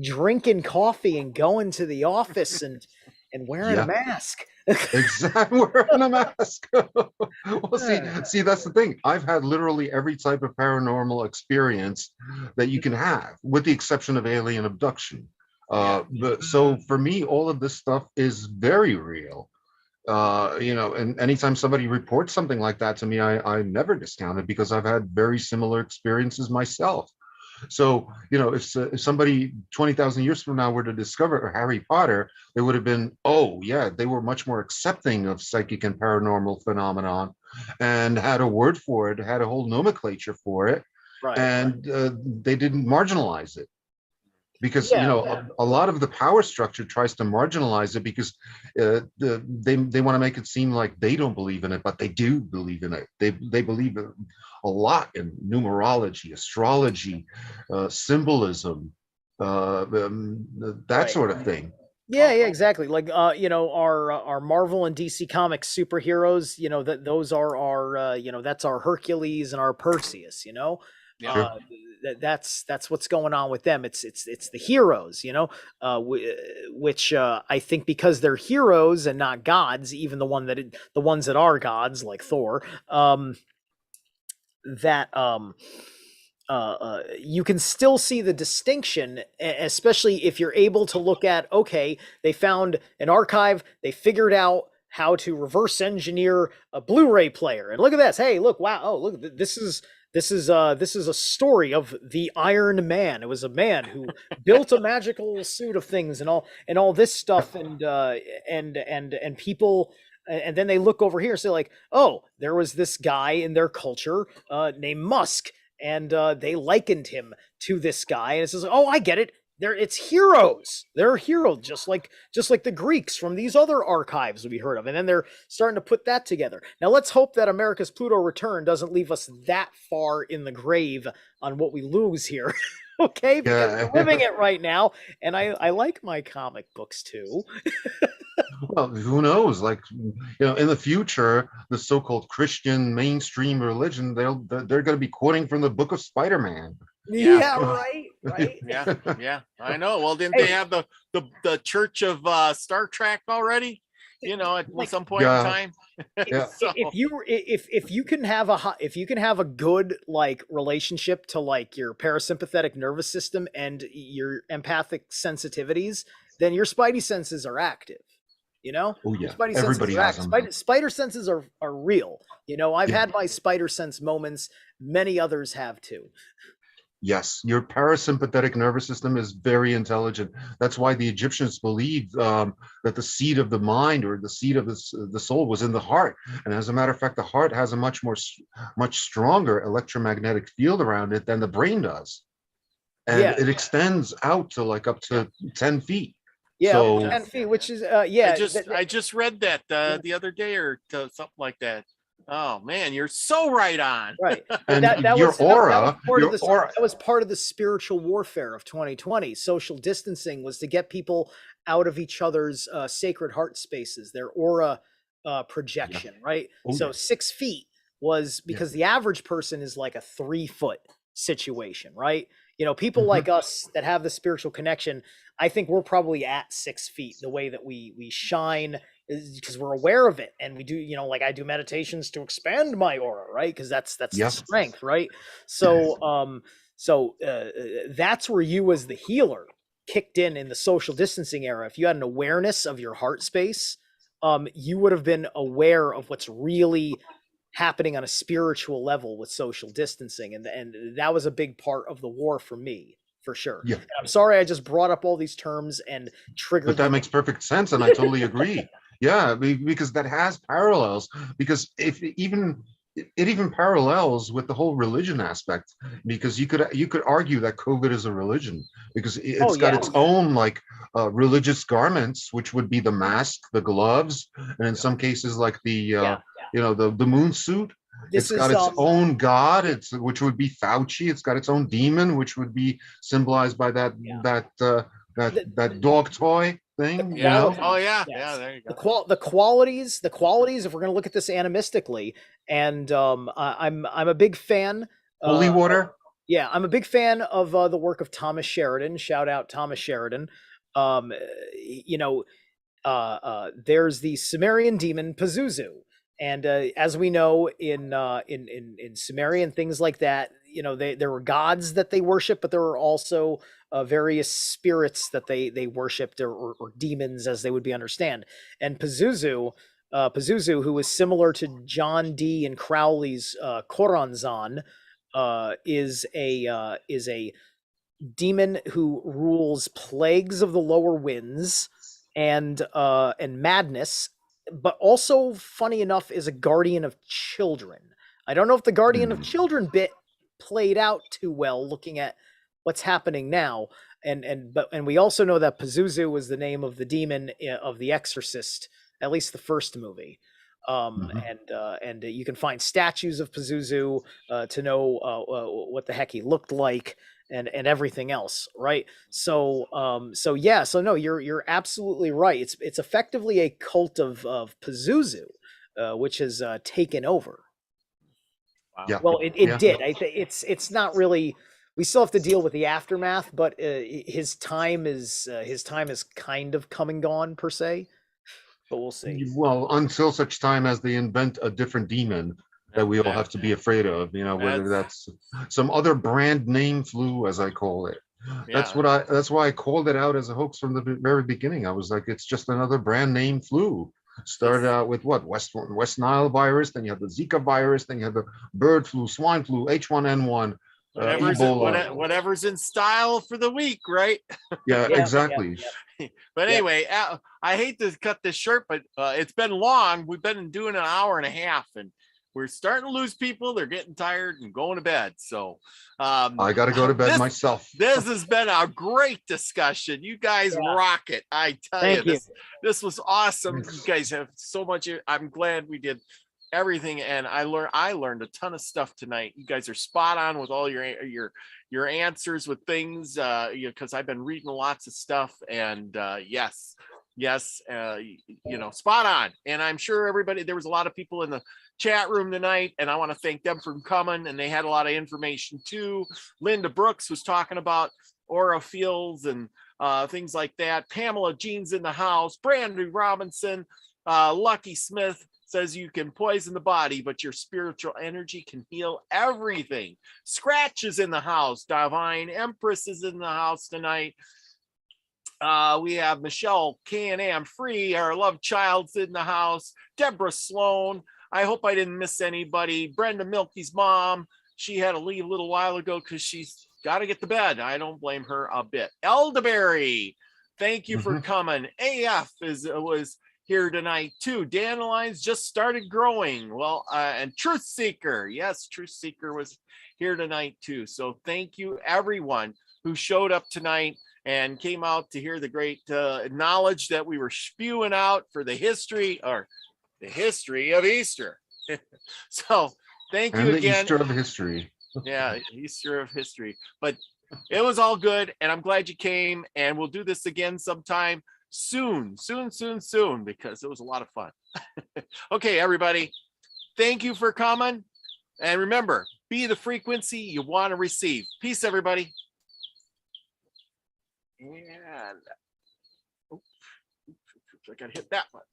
drinking coffee and going to the office and wearing a mask. Exactly, wearing a mask. Well, see, that's the thing. I've had literally every type of paranormal experience that you can have, with the exception of alien abduction. So for me, all of this stuff is very real. And anytime somebody reports something like that to me, I never discount it, because I've had very similar experiences myself. So, if somebody 20,000 years from now were to discover Harry Potter, they would have been, oh yeah, they were much more accepting of psychic and paranormal phenomenon, and had a word for it, had a whole nomenclature for it, and they didn't marginalize it. Because a lot of the power structure tries to marginalize it, because they want to make it seem like they don't believe in it, but they do believe in it. They believe a lot in numerology, astrology, symbolism, that sort of thing. Yeah, exactly. Like our Marvel and DC Comics superheroes, that those are our that's our Hercules and our Perseus, Yeah. That's what's going on with them. It's the heroes, which I think, because they're heroes and not gods, even the ones that are gods like Thor, you can still see the distinction, especially if you're able to look at, okay, they found an archive, they figured out how to reverse engineer a Blu-ray player, and look at this. Hey, look, wow, oh, look, this is a story of the Iron Man. It was a man who built a magical suit of things and all this stuff, and people, and then they look over here and say like, oh, there was this guy in their culture named Musk, and they likened him to this guy, and it says, oh, I get it. It's heroes. They're heroes, just like the Greeks from these other archives we heard of. And then they're starting to put that together. Now let's hope that America's Pluto return doesn't leave us that far in the grave on what we lose here. Okay, because we're living it right now, and I like my comic books too. Well, who knows? Like, in the future, the so-called Christian mainstream religion, they're going to be quoting from the Book of Spider-Man. Yeah, right. Yeah, I know. Well, didn't they have the Church of Star Trek already? At some point in time. So, if you can have a good like relationship to like your parasympathetic nervous system and your empathic sensitivities, then your spidey senses are active. Oh yeah, spidey everybody has them. Spider senses are real. I've had my spider sense moments. Many others have too. Yes, your parasympathetic nervous system is very intelligent. That's why the Egyptians believed that the seat of the mind or the seat of the soul was in the heart. And as a matter of fact, the heart has a much stronger electromagnetic field around it than the brain does. And Yeah, it extends out to like up to 10 feet. yeah, up to So 10 feet, which is I just read that the other day or something like that. Oh man, you're so right on. right. But and that your was aura, part of your the aura, that was part of the spiritual warfare of 2020. Social distancing was to get people out of each other's sacred heart spaces, their aura yeah. projection, right? Oh, So yeah. 6 feet was Yeah. because the average person is like a 3 foot situation, right? People Mhm. like us that have the spiritual connection, I think we're probably at 6 feet. The way that we shine is because we're aware of it, and we do, like I do meditations to expand my aura, right? Because that's the Yes. strength, right? So that's where you as the healer kicked in the social distancing era. If you had an awareness of your heart space, you would have been aware of what's really happening on a spiritual level with social distancing, and that was a big part of the war for me, for sure. Yeah. And I'm sorry I just brought up all these terms and But triggered that them. makes perfect sense, and I totally agree. Yeah, because that has parallels. Because if even it even parallels with the whole religion aspect, because you could argue that COVID is a religion because Oh it's got yeah, its own like religious garments, which would be the mask, the gloves, and in some cases like the yeah. the moon suit. This It's got is its own god, which would be Fauci. It's got its own demon, which would be symbolized by that yeah. that that The, that dog toy the thing, you Yeah. know? Oh qualities, yeah. Yeah. yes. There you go. The qualities. If we're going to look at this animistically, and I'm a big fan. Holy Of, water. yeah, I'm a big fan of the work of Thomas Sheridan. Shout out Thomas Sheridan. Um, you know, there's the Sumerian demon Pazuzu, and as we know in Sumerian things like that, there were gods that they worship, but there were also various spirits that they worshipped, or demons as they would be understand. And Pazuzu, who was similar to John Dee and Crowley's Koranzan, is a demon who rules plagues of the lower winds and madness, but also, funny enough, is a guardian of children. I don't know if the guardian of Hmm. children bit played out too well, looking at what's happening now. And we also know that Pazuzu was the name of the demon of The Exorcist, at least the first movie. Hmm. And you can find statues of Pazuzu to know what the heck he looked like, and everything else, right? So no, you're absolutely right. It's effectively a cult of Pazuzu, which has taken over. Wow. Yeah. Well, it Yeah. did. I think it's not really. We still have to deal with the aftermath, but his time is kind of come and gone per se. But we'll see. Well, until such time as they invent a different demon that we all have to be afraid of, whether that's some other brand name flu, as I call it. Yeah. That's why I called it out as a hoax from the very beginning. I was like, it's just another brand name flu. Started out with what? West Nile virus, then you have the Zika virus, then you have the bird flu, swine flu, H1N1, Ebola. Whatever's in style for the week, right? Yeah, Yeah, exactly. But Yeah. anyway, I hate to cut this short, but it's been long. We've been doing an hour and a half, and we're starting to lose people. They're getting tired and going to bed. So I got to go to bed myself. this has been a great discussion. You guys rock it. I tell Thank you, you. this was awesome. Thanks. You guys have so much. I'm glad we did everything, and I learned a ton of stuff tonight. You guys are spot on with all your answers with things, because I've been reading lots of stuff, and yes, spot on. And I'm sure there was a lot of people in the chat room tonight, and I want to thank them for coming, and they had a lot of information too. Linda Brooks was talking about aura fields and things like that. Pamela Jean's in the house. Brandy Robinson, Lucky Smith says you can poison the body, but your spiritual energy can heal everything. Scratch is in the house. Divine Empress is in the house tonight. We have Michelle K&M Free, our love child's in the house. Deborah Sloan. I hope I didn't miss anybody. Brenda Milky's mom. She had to leave a little while ago because she's got to get to bed. I don't blame her a bit. Elderberry, thank you for coming. AF was here tonight too. Dandelions just started growing. Well, and Truth Seeker, yes, Truth Seeker was here tonight too. So thank you everyone who showed up tonight and came out to hear the great knowledge that we were spewing out for the history of Easter. So thank you and again. the Easter of history. Yeah, Easter of history. But it was all good, and I'm glad you came, and we'll do this again sometime soon, because it was a lot of fun. Okay, everybody, thank you for coming, and remember, be the frequency you want to receive. Peace, everybody. And I gotta hit that button.